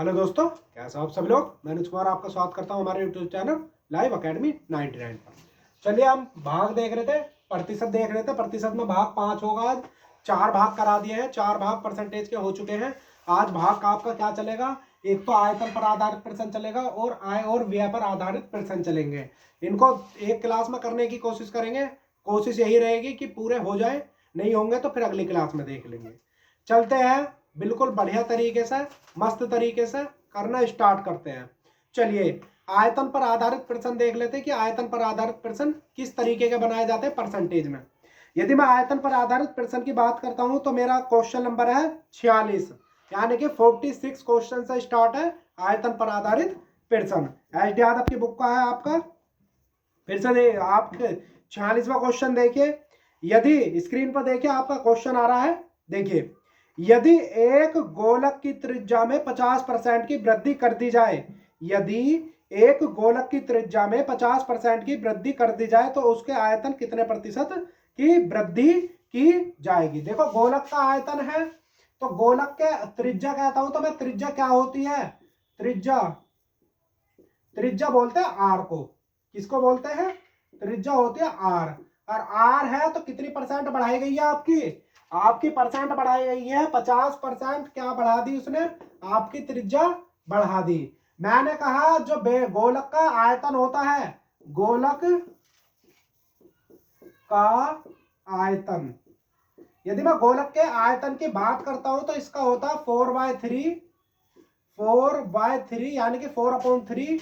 Hello दोस्तों, कैसे हो आप सब लोग। मैं अनुज कुमार आपका स्वागत करता हूं हमारे यूट्यूब चैनल लाइव एकेडमी 99 पर। चलिए, हम भाग देख रहे थे, प्रतिशत देख रहे थे। प्रतिशत में भाग 5 होगा। आज 4 भाग करा दिए हैं, 4 भाग परसेंटेज के हो चुके हैं। आज भाग का आपका क्या चलेगा, एक तो आयतन पर आधारित प्रश्न चलेगा और आय और व्यय पर आधारित प्रश्न चलेंगे। इनको एक क्लास में करने की कोशिश करेंगे। कोशिश यही रहेगी कि पूरे हो जाए, नहीं होंगे तो फिर अगली क्लास में देख लेंगे। चलते हैं, बिल्कुल बढ़िया तरीके से, मस्त तरीके से करना स्टार्ट करते हैं। चलिए, आयतन पर आधारित प्रश्न देख लेते हैं कि आयतन पर आधारित प्रश्न किस तरीके के बनाए जाते हैं परसेंटेज में। यदि मैं आयतन पर आधारित प्रश्न की बात करता हूं तो मेरा क्वेश्चन नंबर है 46, यानी कि 46 क्वेश्चन से स्टार्ट है आयतन पर आधारित प्रश्न। एच डी यादव की बुक का है आपका। फिर से आप 46वां क्वेश्चन देखिए। यदि स्क्रीन पर देखिए आपका क्वेश्चन आ रहा है, देखिए, यदि एक गोलक की त्रिज्या में 50% की वृद्धि कर दी जाए, यदि एक गोलक की त्रिज्या में 50% की वृद्धि कर दी जाए तो उसके आयतन कितने प्रतिशत की वृद्धि की जाएगी। देखो, गोलक का आयतन है तो गोलक के त्रिज्या कहता हूं तो मैं त्रिज्या क्या होती है, त्रिज्या त्रिज्या बोलते हैं आर को। किसको बोलते हैं, त्रिज्या होती है आर। और आर है तो कितनी परसेंट बढ़ाई गई है आपकी, आपकी परसेंट बढ़ाई गई है 50%। क्या बढ़ा दी उसने, आपकी त्रिज्या बढ़ा दी। मैंने कहा जो गोलक का आयतन होता है, गोलक का आयतन, यदि मैं गोलक के आयतन की बात करता हूं तो इसका होता है 4/3 यानी कि 4/3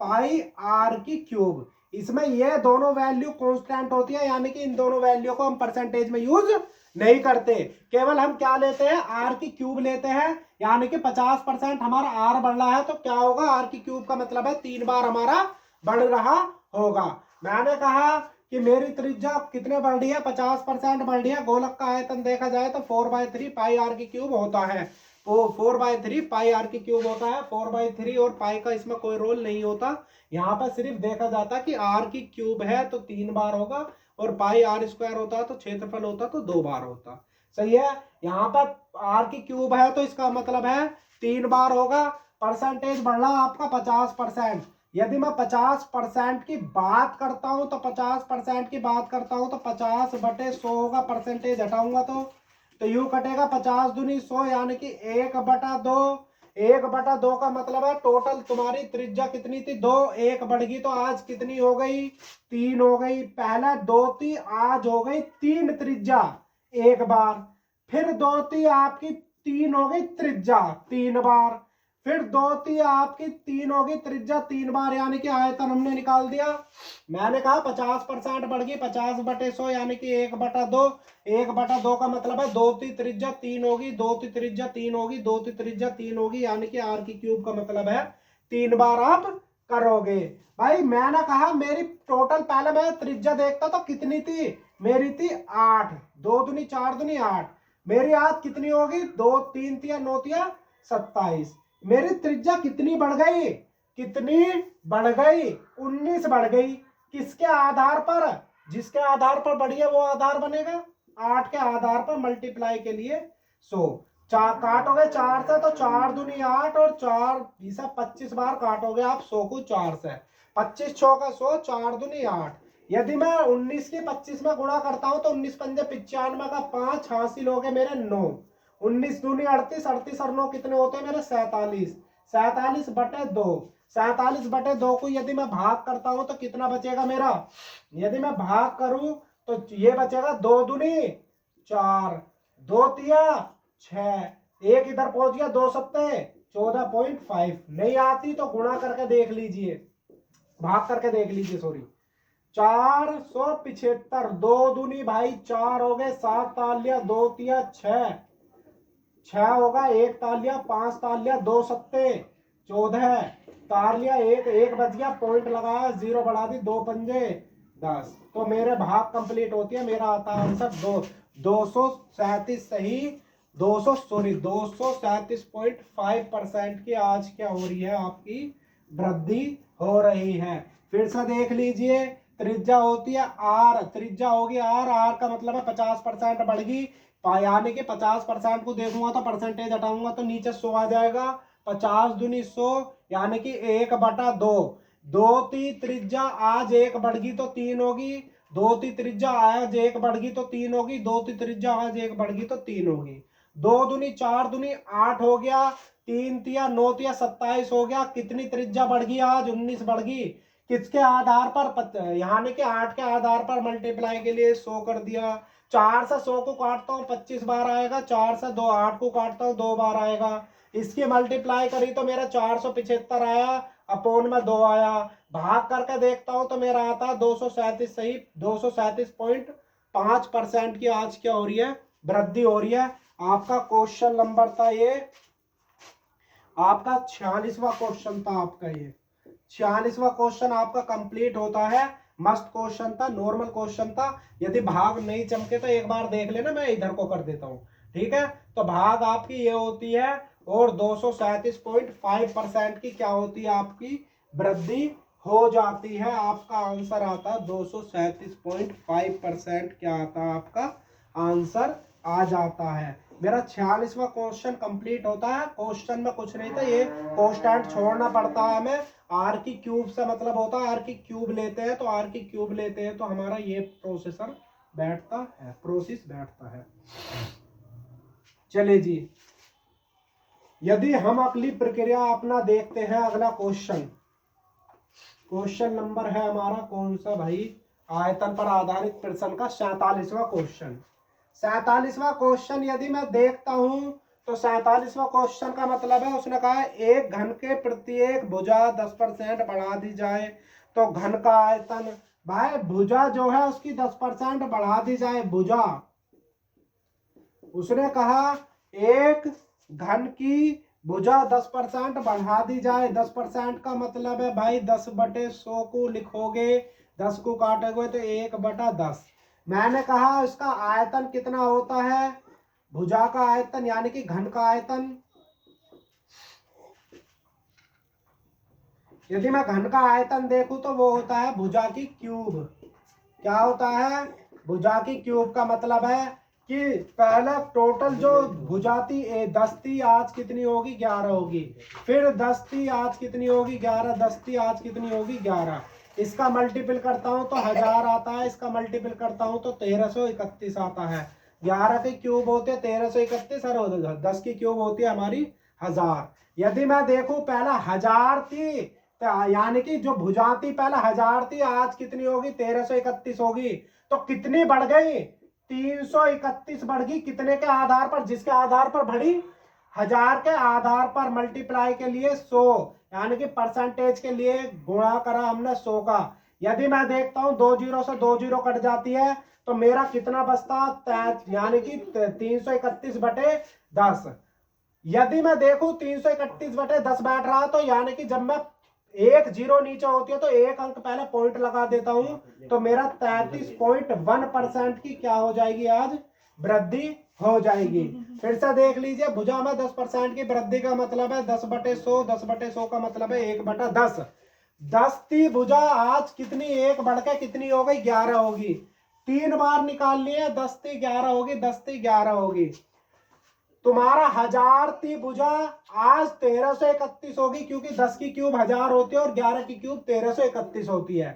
पाई आर की क्यूब। इसमें ये दोनों वैल्यू कांस्टेंट होती है, यानी कि इन दोनों वैल्यू को हम परसेंटेज में यूज नहीं करते। केवल हम क्या लेते हैं, आर की क्यूब लेते हैं। यानी कि 50% हमारा आर बढ़ रहा है तो क्या होगा, आर की क्यूब का मतलब है 3 बार हमारा बढ़ रहा होगा। मैंने कहा कि मेरी त्रिज्या कितने बढ़ रही है, 50% बढ़ रही है। गोलक का आयतन देखा जाए तो 4/3 पाई आर की क्यूब होता है। तो 4/3 पाई आर की क्यूब होता है। 4/3 और पाई का इसमें कोई रोल नहीं होता। यहाँ पर सिर्फ देखा जाता है कि आर की क्यूब है तो 3 बार होगा, और पाई आर स्क्वायर होता है तो क्षेत्रफल होता तो 2 बार होता। सही है। यहाँ पर आर की क्यूब है तो इसका मतलब है 3 बार होगा। परसेंटेज बढ़ रहा आपका 50%। यदि मैं 50% की बात करता हूं तो 50% की बात करता हूं तो 50/100 होगा। परसेंटेज हटाऊंगा तो यू कटेगा 50 दूनी 100, यानी कि 1/2। 1/2 का मतलब है टोटल तुम्हारी त्रिज्या कितनी थी, 2। 1 बढ़ गई तो आज कितनी हो गई, 3 हो गई। पहले 2 थी, आज हो गई 3 त्रिज्या एक बार। फिर 2 थी आपकी, 3 हो गई त्रिज्या 3 बार। फिर 2 थी आपकी, 3 होगी त्रिज्या 3 बार, यानी कि आयतन हमने निकाल दिया। मैंने कहा 50% बढ़ गई, 50/100 यानी कि 1/2। 1/2 का मतलब है 2 थी त्रिज्या 3 होगी, 2 थी त्रिज्या 3 होगी, 2 थी त्रिज्या 3 होगी, यानी कि आर की क्यूब का मतलब है 3 बार आप करोगे। भाई मैंने कहा मेरी टोटल, पहले मैं त्रिज्या देखता तो कितनी थी, मेरी थी 8। 2 दूनी 4 दूनी 8। मेरी आज कितनी होगी, 2 3 थी 9 थी 27। मेरी त्रिज्या कितनी बढ़ गई, कितनी बढ़ गई, 19 बढ़ गई। किसके आधार पर, जिसके आधार पर बढ़ी है वो आधार बनेगा। 8 के आधार पर मल्टीप्लाई के लिए 100। चार काटोगे 4 से तो 4 दूनी 8 और 4 25 बार काटोगे आप 100 को 4 से। 25 6 का 100, 4 दूनी 8। यदि मैं 19 की 25 में गुणा करता हूं तो 19 पंजे 95 का 5 हासिल हो गए मेरे 9। 19 दूनी 38, 38 और 9 कितने होते हैं मेरे 47। 47/2। 47/2 को यदि मैं भाग करता हूं तो कितना बचेगा मेरा, यदि मैं भाग करूं तो ये बचेगा 2 दूनी 4, 2 तिया 6, एक इधर पहुंच गया 2 सत्ते 14.5। नहीं आती तो गुणा करके देख लीजिए, भाग करके देख लीजिए, सॉरी। 475। 2 दूनी भाई 4 हो गए, 7 तालिया 2 तिया 6, 6 होगा, 1 तालिया 5 तालिया 2 सत्ते 14, तार लिया 1, 1 बच गया, पॉइंट लगाया, 0 बढ़ा दी, 2 पंजे 10। तो मेरे भाग कंप्लीट होती है। मेरा आता है आंसर 237 सही। 237.5% की आज क्या हो रही है, आपकी वृद्धि हो रही है। फिर से देख लीजिए, त्रिज्या होती है आर, त्रिज्या होगी आर, आर का मतलब है 50% बढ़ गई। यानी कि 50% को देखूंगा तो परसेंटेज हटाऊंगा तो नीचे 100 आ जाएगा। 50 दूनी 100 यानी कि 1/2। 2 ती त्रिज्या आज 1 बढ़ गई तो 3 होगी। 2 ती त्रिज्या आज 1 बढ़ गई तो 3 होगी। 2 ती त्रिज्या आज 1 बढ़ गई तो 3 होगी। 2 दूनी 4 दूनी 8 हो गया। 3 तिया 9 तिया 27 हो गया। कितनी त्रिज्या बढ़ गई आज? 19 बढ़ गई। किसके आधार पर? यानी कि 8 के आधार पर मल्टीप्लाई के लिए 100 कर दिया। 4 से 100 को काटता हूँ 25 बार आएगा। 4 से 2 8 को काटता हूँ 2 बार आएगा। इसकी मल्टीप्लाई करी तो मेरा 475 आया, अपोन में 2 आया। भाग करके देखता हूं तो मेरा आता है 237। सही, 237.5% की आज क्या हो रही है? वृद्धि हो रही है। आपका क्वेश्चन नंबर था ये, आपका 46वां क्वेश्चन था आपका ये। 46वां क्वेश्चन आपका कंप्लीट होता है। मस्त क्वेश्चन था, नॉर्मल क्वेश्चन था। यदि भाग नहीं चमके तो एक बार देख लेना, मैं इधर को कर देता हूं। ठीक है, तो भाग आपकी ये होती है और 237.5% की क्या होती है? आपकी वृद्धि हो जाती है। आपका आंसर आता है 237.5% क्या आता है? आपका आंसर आ जाता है। मेरा 46वां क्वेश्चन कंप्लीट होता है। क्वेश्चन में कुछ नहीं था, ये कांस्टेंट छोड़ना पड़ता है हमें। आर की क्यूब से मतलब होता है, आर की क्यूब लेते हैं तो आर की क्यूब लेते हैं तो हमारा ये प्रोसेसर बैठता है, प्रोसेस बैठता है। चलिए जी, यदि हम अगली प्रक्रिया अपना देखते हैं, अगला क्वेश्चन, क्वेश्चन नंबर है हमारा कौन सा भाई? आयतन पर आधारित प्रश्न का 47वां क्वेश्चन। 47वां क्वेश्चन यदि मैं देखता हूं तो 47वां क्वेश्चन का मतलब है, उसने कहा एक घन के प्रत्येक भुजा 10% बढ़ा दी जाए तो घन का आयतन। भाई भुजा जो है उसकी 10% बढ़ा दी जाए, भुजा। उसने कहा एक घन की भुजा 10% बढ़ा दी जाए। 10% का मतलब है भाई 10/100 को लिखोगे, 10 को काटोगे तो 1/10। मैंने कहा इसका आयतन कितना होता है? भुजा का आयतन यानी कि घन का आयतन। यदि मैं घन का आयतन देखूं तो वो होता है भुजा की क्यूब। क्या होता है? भुजा की क्यूब का मतलब है कि पहले टोटल जो भुजा थी 10 थी, आज कितनी होगी? 11 होगी। फिर 10 थी, आज कितनी होगी? 11। 10 थी, आज कितनी होगी? 11। इसका मल्टीपल करता हूं तो 1000 आता है। इसका मल्टीपल करता हूं तो 1331 आता है। 11 की क्यूब होती है 1331 और 10 की क्यूब होती है हमारी 1000। यदि मैं देखूं पहला 1000 थी, यानी कि जो भुजा थी पहले 1000 थी, आज कितनी होगी? 1331 होगी। तो कितनी बढ़ गई? 331 बढ़ गई। कितने के आधार पर? जिसके आधार पर बढ़ी, 1000 के आधार पर मल्टीप्लाई के लिए 100, यानी कि परसेंटेज के लिए गुणा करा हमने 100 का। यदि मैं देखता हूं 2 जीरो से 2 जीरो कट जाती है तो मेरा कितना बचता? यानी कि 331/10। यदि मैं देखूं 331/10 बैठ रहा तो यानी कि जब मैं एक जीरो नीचे होती है तो एक अंक पहले पॉइंट लगा देता हूं तो मेरा 33.1% की क्या हो जाएगी? आज वृद्धि हो जाएगी। फिर से देख लीजिए, भुजा में 10% की वृद्धि का मतलब है 10/100। 10/100 का मतलब है 1/10। 10 थी भुजा, आज कितनी? 1 बढ़ के कितनी हो गई? 11 होगी। 3 बार निकाल लिए, 10 थी 11 होगी, 10 थी 11 होगी। तुम्हारा 1000 थी भुजा, आज 1331 होगी, क्योंकि 10 की क्यूब 1000 होती है और 11 की क्यूब 1331 होती है।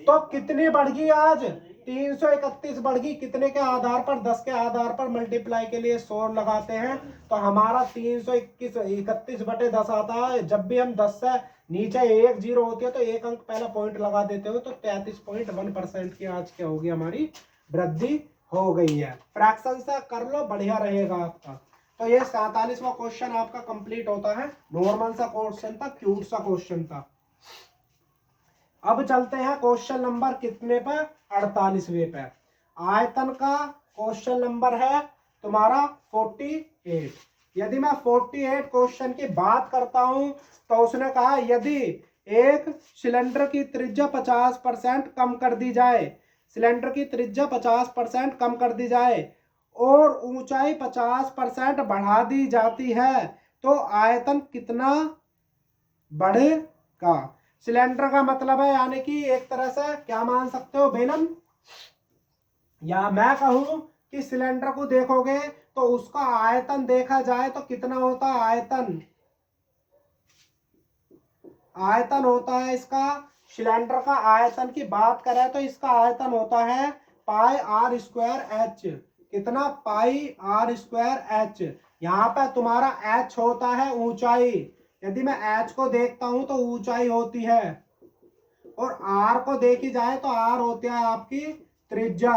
तो कितनी बढ़ गई आज? 331 बढ़ गई। कितने के आधार पर? 10 के आधार पर मल्टीप्लाई के लिए 100 लगाते हैं तो हमारा 331/10 आता है। जब भी हम 10 से नीचे एक जीरो होती है तो एक अंक पहला पॉइंट लगा देते हो तो 33.1% की आज क्या होगी? हमारी वृद्धि हो गई है। फ्रैक्शन से कर लो, बढ़िया रहेगा आपका। तो ये 47वां क्वेश्चन आपका कंप्लीट होता है। नॉर्मल सा क्वेश्चन था, क्यूट सा क्वेश्चन था। अब चलते हैं क्वेश्चन नंबर कितने पे? 48वें पे। आयतन का क्वेश्चन नंबर है तुम्हारा 48। यदि मैं 48 क्वेश्चन की बात करता हूं तो उसने कहा यदि एक सिलेंडर की त्रिज्या 50% कम कर दी जाए, सिलेंडर की त्रिज्या 50% कम कर दी जाए और ऊंचाई 50% बढ़ा दी जाती है तो आयतन कितना बढ़ेगा? सिलेंडर का मतलब है यानी कि एक तरह से क्या मान सकते हो? बेलन। या मैं कहूं कि सिलेंडर को देखोगे तो उसका आयतन देखा जाए तो कितना होता है? आयतन आयतन होता है इसका, सिलेंडर का आयतन की बात करें तो इसका आयतन होता है पाई आर स्क्वायर एच। कितना? Pi R square H. यहाँ पे तुम्हारा एच होता है ऊंचाई। यदि मैं एच को देखता हूं तो ऊंचाई होती है, और आर को देखी जाए तो आर होती है आपकी त्रिज्या।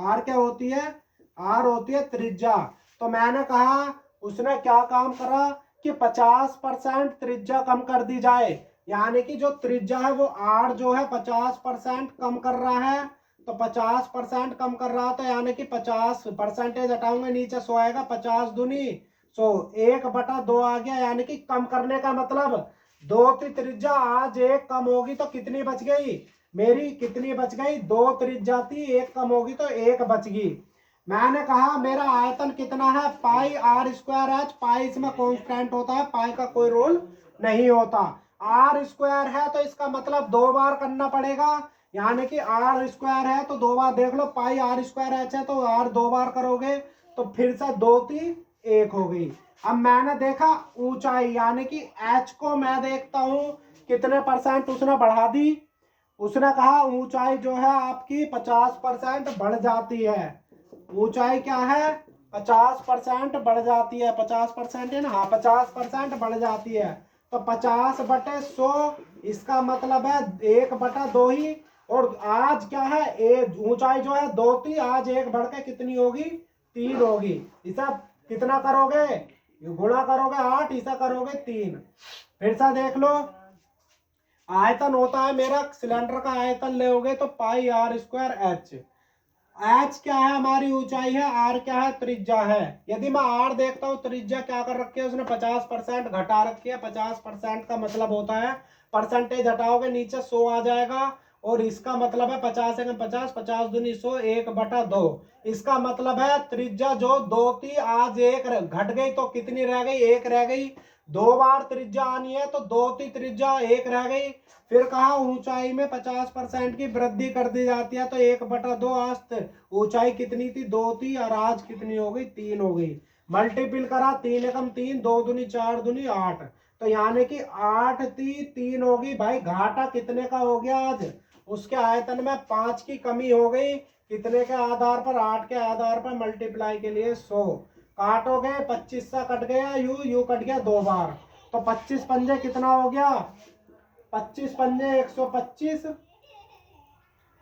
आर क्या होती है? आर होती है त्रिज्या। तो मैंने कहा उसने क्या काम करा कि 50% त्रिज्या कम कर दी जाए, यानी कि जो त्रिज्या है वो आर जो है 50% कम कर रहा है। तो 50% कम कर रहा था, यानी कि 50% हटाऊंगा नीचे 100 आएगा, 50 दूनी 100, 1/2 आ गया। यानी कि कम करने का मतलब 2 की त्रिज्या आज 1 कम होगी तो कितनी बच गई मेरी? कितनी बच गई? 2 त्रिज्या थी, 1 कम होगी तो 1 बच गई। मैंने कहा मेरा आयतन कितना है? Pi R square H. पाई इसमें कॉन्स्टेंट होता है, पाई का कोई रोल नहीं होता। आर स्क्वायर है तो इसका मतलब 2 बार करना पड़ेगा, यानी कि आर स्क्वायर है तो 2 बार देख लो। पाई आर स्क्वायर एच है तो आर 2 बार करोगे तो फिर से 2 3 1 हो गई। अब मैंने देखा ऊंचाई, यानी कि एच को मैं देखता हूं कितने परसेंट उसने बढ़ा दी। उसने कहा ऊंचाई जो है आपकी 50% बढ़ जाती है। ऊंचाई क्या है? 50% बढ़ जाती है। 50% है ना? हाँ, 50% बढ़ जाती है। तो 50/100, इसका मतलब है 1/2 ही। और आज क्या है? ऊंचाई जो है 2 थी, आज 1 बढ़ के कितनी होगी? 3 होगी। इसे कितना करोगे? गुणा करोगे 8, इसे करोगे 3। फिर से देख लो, आयतन होता है मेरा, सिलेंडर का आयतन लोगे तो पाई आर स्क्वायर एच। एच क्या है? हमारी ऊंचाई है। आर क्या है? त्रिज्या है। यदि मैं आर देखता हूँ, त्रिज्या क्या कर रखी है उसने? 50% घटा रखी है। 50% का मतलब होता है, परसेंटेज हटाओगे नीचे 100 आ जाएगा, और इसका मतलब है 50 है 50, 50 दूनी 100, 1/2। इसका मतलब है त्रिज्या जो 2 थी आज 1 घट गई तो कितनी रह गई? 1 रह गई। 2 बार त्रिज्या आनी है तो 2 थी त्रिज्या, 1 रह गई। फिर कहा ऊंचाई में 50% की वृद्धि कर दी जाती है तो 1/2। आज ऊंचाई कितनी थी? 2 थी, और आज कितनी हो गई? 3 हो गई। मल्टीपल करा, 3 एकम 3, 2 दूनी 4 दूनी 8। तो यानी कि 8 थी, 3 होगी। भाई घाटा कितने का हो गया आज? उसके आयतन में 5 की कमी हो गई। कितने के आधार पर? 8 के आधार पर। मल्टीप्लाई के लिए 100 काटोगे, 25 सा कट गया, यू कट गया 2 बार। तो 25 पंजे कितना हो गया? 25 पंजे 125।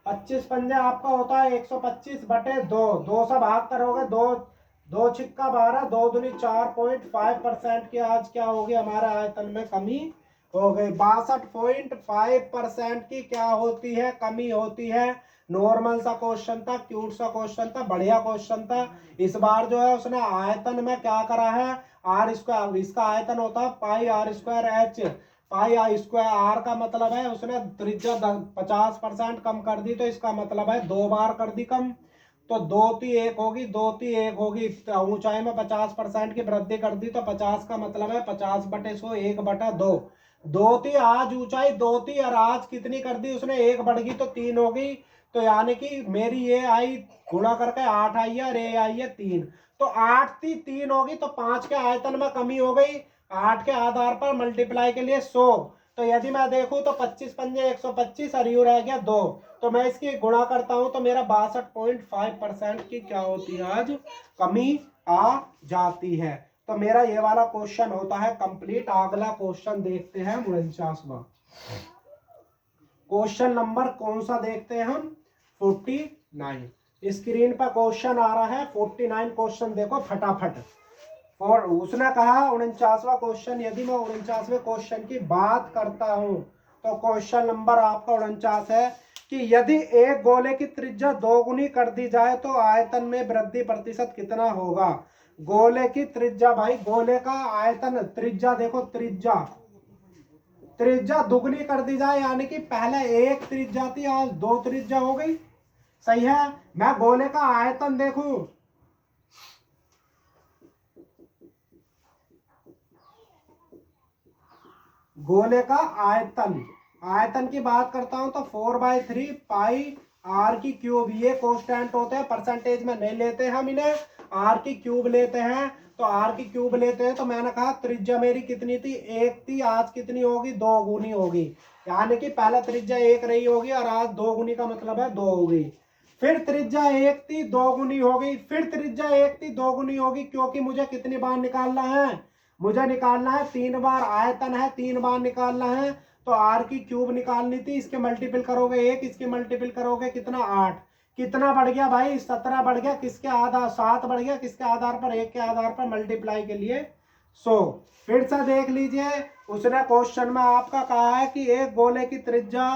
25 पंजे आपका होता है 125/2। 2 से भाग करोगे, 2 2 छिक्का 12, 2 दूनी 4.5% की आज क्या होगी? हमारे आयतन में कमी हो गई। 62.5% की क्या होती है? कमी होती है। नॉर्मल सा क्वेश्चन था, क्यूट सा क्वेश्चन था, बढ़िया क्वेश्चन था। इस बार जो है उसने आयतन में क्या करा है? आर स्क्वायर, इसका आयतन होता है pi R square H. Pi R square, R का मतलब है उसने त्रिज्या 50% कम कर दी, तो इसका मतलब है 2 बार कर दी कम। तो 2 ती 1 होगी, 2 ती 1 होगी। ऊंचाई में 50% की वृद्धि कर दी तो 50 का मतलब है 50/100, 1/2। 2 थी आज ऊंचाई, 2 थी, और आज कितनी कर दी उसने? 1 बढ़ गई तो 3 हो गई। तो यानी कि मेरी ये आई, गुणा करके 8 आई है, और ये आई है 3। तो 8 थी, 3 होगी, तो 5 के आयतन में कमी हो गई। 8 के आधार पर मल्टीप्लाई के लिए 100। तो यदि मैं देखूं तो 25 पंजे 125, और यू रह गया 2। तो मैं इसकी गुणा करता हूं तो मेरा 62.5% की क्या होती है? आज कमी आ जाती है। तो मेरा ये वाला क्वेश्चन होता है कंप्लीट। अगला क्वेश्चन देखते हैं 49वां। क्वेश्चन नंबर कौन सा देखते हैं हम? 49। स्क्रीन पर क्वेश्चन आ रहा है 49। क्वेश्चन देखो फटाफट। और उसने कहा 49वां क्वेश्चन, यदि मैं 49वें क्वेश्चन की बात करता हूं तो क्वेश्चन नंबर आपका 49 है कि यदि एक गोले की त्रिज्या 2 गुनी कर दी जाए तो आयतन में वृद्धि प्रतिशत कितना होगा? गोले की त्रिज्या, भाई गोले का आयतन, त्रिज्या देखो, त्रिज्या त्रिज्या दुगनी कर दी जाए, यानी कि पहले 1 त्रिज्या थी, आज 2 त्रिज्या हो गई। सही है। मैं गोले का आयतन देखूं, गोले का आयतन, आयतन की बात करता हूं तो 4/3 पाई आर की क्यूब। ये कांस्टेंट होते हैं, परसेंटेज में नहीं लेते हम इन्हें, आर की क्यूब लेते हैं। तो आर की क्यूब लेते हैं। तो मैंने कहा त्रिज्या मेरी कितनी थी, 1 थी, आज कितनी होगी, 2 गुनी होगी। यानी कि पहला त्रिज्या 1 रही होगी और आज 2 गुनी का मतलब है 2 होगी। फिर त्रिज्या 1 थी, 2 गुनी हो गई। फिर त्रिज्या 1 थी, 2 गुनी होगी, क्योंकि मुझे कितनी बार निकालना है, मुझे निकालना है 3 बार। आयतन है 3 बार निकालना है। तो आर की क्यूब निकालनी थी, इसके मल्टीपल करोगे 1, इसके मल्टीपल करोगे कितना 8, कितना बढ़ गया भाई 17 बढ़ गया। किसके आधार 7 बढ़ गया, किसके आधार पर, 1 के आधार पर मल्टीप्लाई के लिए 100। फिर से देख लीजिए, उसने क्वेश्चन में आपका कहा है कि एक गोले की त्रिज्या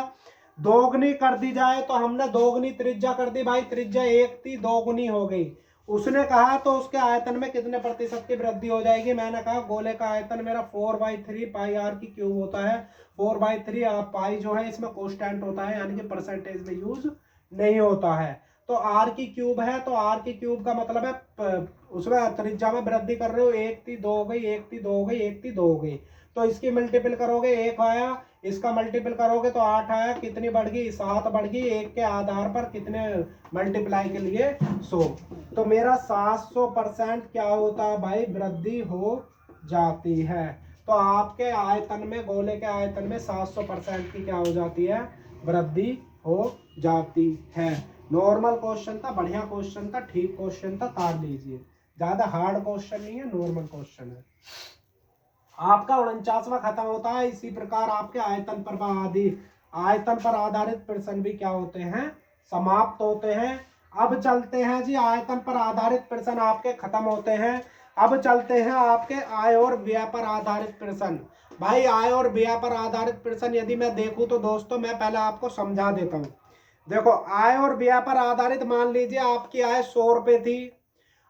दोगुनी कर दी जाए, तो हमने दोगुनी त्रिज्या कर दी भाई। त्रिज्या 1 थी, 2 गुनी हो गई। उसने कहा तो उसके आयतन में कितने प्रतिशत की वृद्धि हो जाएगी। मैंने कहा गोले का आयतन मेरा 4/3 पाई आर की क्यूब होता है। 4/3 पाई जो है इसमें कांस्टेंट होता है, यानी कि परसेंटेज में यूज नहीं होता है। तो आर की क्यूब है, तो आर की क्यूब का मतलब है उसमें त्रिज्या में वृद्धि कर रहे हो। 1 थी, 2 हो गई, 1 थी, 2 हो गई, 1 थी, 2 हो गई। तो इसकी मल्टीपल करोगे 1 आया, इसका मल्टीपल करोगे तो 8 आया। कितनी बढ़ गई, 7 बढ़ गई। 1 के आधार पर कितने मल्टीप्लाई के लिए 100। तो मेरा 700% क्या होता है भाई, वृद्धि हो जाती है। तो आपके आयतन में, गोले के आयतन में 700% की क्या हो जाती है, वृद्धि हो जाती है। नॉर्मल क्वेश्चन था, बढ़िया क्वेश्चन था, ठीक क्वेश्चन था, तार लीजिए। ज्यादा हार्ड क्वेश्चन नहीं है, नॉर्मल क्वेश्चन है। आपका 49वां खत्म होता है। इसी प्रकार आपके आयतन पर आधारित प्रश्न भी क्या होते हैं, समाप्त होते हैं। अब चलते हैं जी, आयतन पर आधारित प्रश्न आपके खत्म होते हैं। अब चलते हैं आपके आय और व्यय पर आधारित प्रश्न। भाई आय और व्यय पर आधारित प्रश्न यदि मैं देखूं तो दोस्तों, मैं पहले आपको समझा देता हूं। देखो, आय और व्यय पर आधारित, मान लीजिए आपकी आय 100 रुपए थी।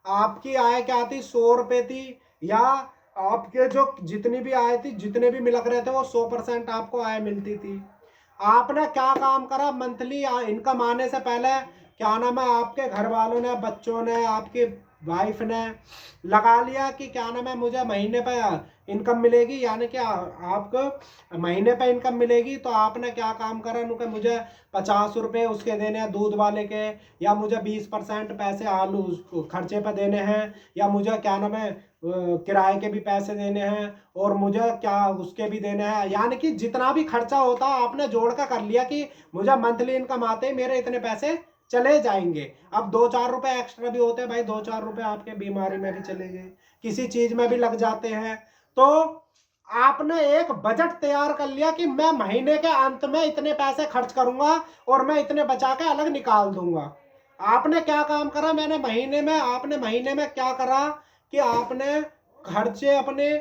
आपकी आय क्या थी, 100 रुपए थी। या आपके जो जितनी भी आय थी, जितने भी मिलक रहे थे, वो 100% आपको आय मिलती थी। आपने क्या काम करा, मंथली इनकम आने से पहले क्या नाम है, आपके घर वालों ने, बच्चों ने, आपकी वाइफ ने लगा लिया कि क्या नाम है, मुझे महीने पर इनकम मिलेगी, यानी कि आपको महीने पर इनकम मिलेगी। तो आपने क्या काम करा, उनके मुझे 50 रुपये उसके देने हैं दूध वाले के, या मुझे 20% पैसे आलू खर्चे पर देने हैं, या मुझे क्या नाम है किराए के भी पैसे देने हैं, और मुझे क्या उसके भी देने हैं। यानी कि जितना भी खर्चा होता आपने जोड़ कर लिया कि मुझे मंथली इनकम आते ही मेरे इतने पैसे चले जाएंगे। अब 2-4 रुपए एक्स्ट्रा भी होते हैं भाई, 2-4 रुपए आपके बीमारी में भी चले गए, किसी चीज में भी लग जाते हैं। तो आपने एक बजट तैयार कर लिया कि मैं महीने के अंत में इतने पैसे खर्च करूंगा और मैं इतने बचा के अलग निकाल दूंगा। आपने क्या काम करा, आपने महीने में क्या करा कि आपने खर्चे अपने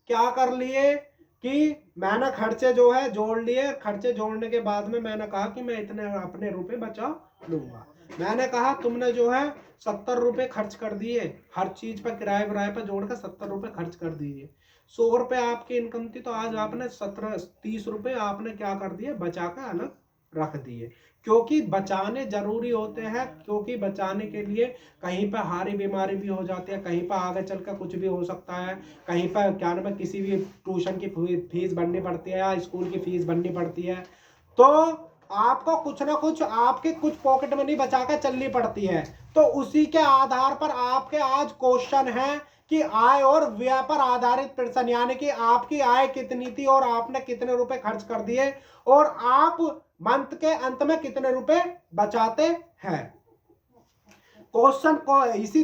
क्या कर लिए कि मैंने खर्चे जो है जोड़ लिए। खर्चे जोड़ने के बाद में मैंने कहा कि मैं इतने अपने रुपए बचा लूंगा। मैंने कहा तुमने जो है 70 रुपए खर्च कर दिए, हर चीज पर किराए विराए पर जोड़कर 70 रुपए खर्च कर दिए। 100 रुपए आपकी इनकम थी, तो आज आपने 30 रुपए आपने क्या कर दिए, बचा कर अलग रख दिए। क्योंकि बचाने जरूरी होते हैं, क्योंकि बचाने के लिए कहीं पर हारी बीमारी भी हो जाती है, कहीं पर आगे चलकर कुछ भी हो सकता है, कहीं पर क्या नाम है किसी भी ट्यूशन की फीस भरनी पड़ती है या स्कूल की फीस भरनी पड़ती है। तो आपको कुछ ना कुछ आपके कुछ पॉकेट मनी बचा कर चलनी पड़ती है। तो उसी के आधार पर आपके आज क्वेश्चन है कि आय और व्यय पर आधारित प्रश्न, यानी कि आपकी आय कितनी थी और आपने कितने रुपए खर्च कर दिए, और आप मंथ के अंत में कितने रुपए बचाते हैं। क्वेश्चन को इसी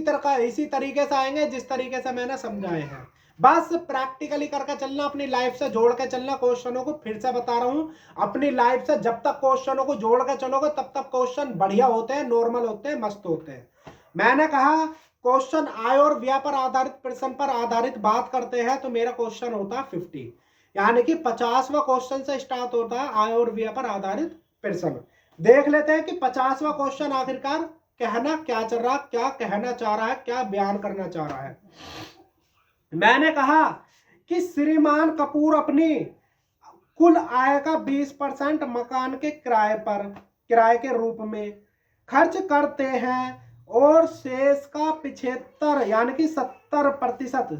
तरीके से आएंगे जिस तरीके से मैंने समझाए हैं। बस प्रैक्टिकली करके चलना, अपनी लाइफ से जोड़ के चलना। क्वेश्चनों को फिर से बता रहा हूं, अपनी लाइफ से जब तक क्वेश्चनों को जोड़ के चलोगे तब तक क्वेश्चन बढ़िया होते हैं, नॉर्मल होते हैं, मस्त होते हैं। मैंने कहा क्वेश्चन आय और व्यय पर आधारित प्रश्न पर आधारित बात करते हैं, तो मेरा क्वेश्चन होता है 50, यानी कि 50वां क्वेश्चन से स्टार्ट होता है आय और व्यय पर आधारित प्रश्न। देख लेते हैं कि 50वां क्वेश्चन आखिरकार कहना क्या चल रहा, क्या कहना चाह रहा है, क्या बयान करना चाह रहा है। मैंने कहा कि श्रीमान कपूर अपनी कुल आय का 20% मकान के किराए के रूप में खर्च करते हैं, और शेष का 75 यानी कि 70%,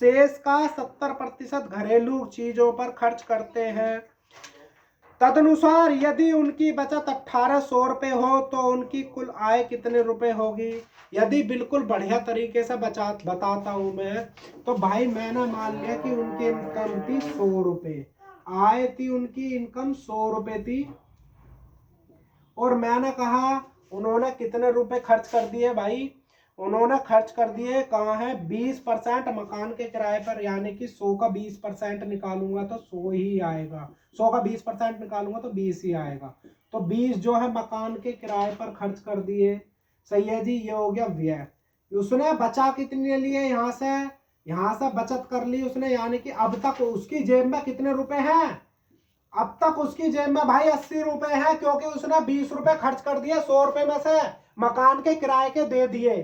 शेष का 70% घरेलू चीजों पर खर्च करते हैं। तदनुसार यदि उनकी बचत 1800 रुपये हो तो उनकी कुल आय कितने रुपए होगी। यदि बिल्कुल बढ़िया तरीके से बताता हूं मैं, तो भाई मैंने मान लिया कि उनकी इनकम थी 100 रुपये, आय थी उनकी इनकम 100 रुपये थी, और मैंने कहा उन्होंने कितने रुपए खर्च कर दिए भाई, उन्होंने खर्च कर दिए कहाँ है 20% मकान के किराए पर, यानी कि 100 का 20% निकालूंगा तो 100 ही आएगा, 100 का 20% निकालूंगा तो 20 ही आएगा। तो 20 जो है मकान के किराए पर खर्च कर दिए। सही है जी, ये हो गया व्यय। उसने बचा कितने लिए, यहाँ से बचत कर ली उसने, यानी कि अब तक उसकी जेब में कितने रुपए हैं, अब तक उसकी जेब में भाई 80 रुपए है, क्योंकि उसने 20 रुपए खर्च कर दिए 100 रुपए में से, मकान के किराए के दे दिए।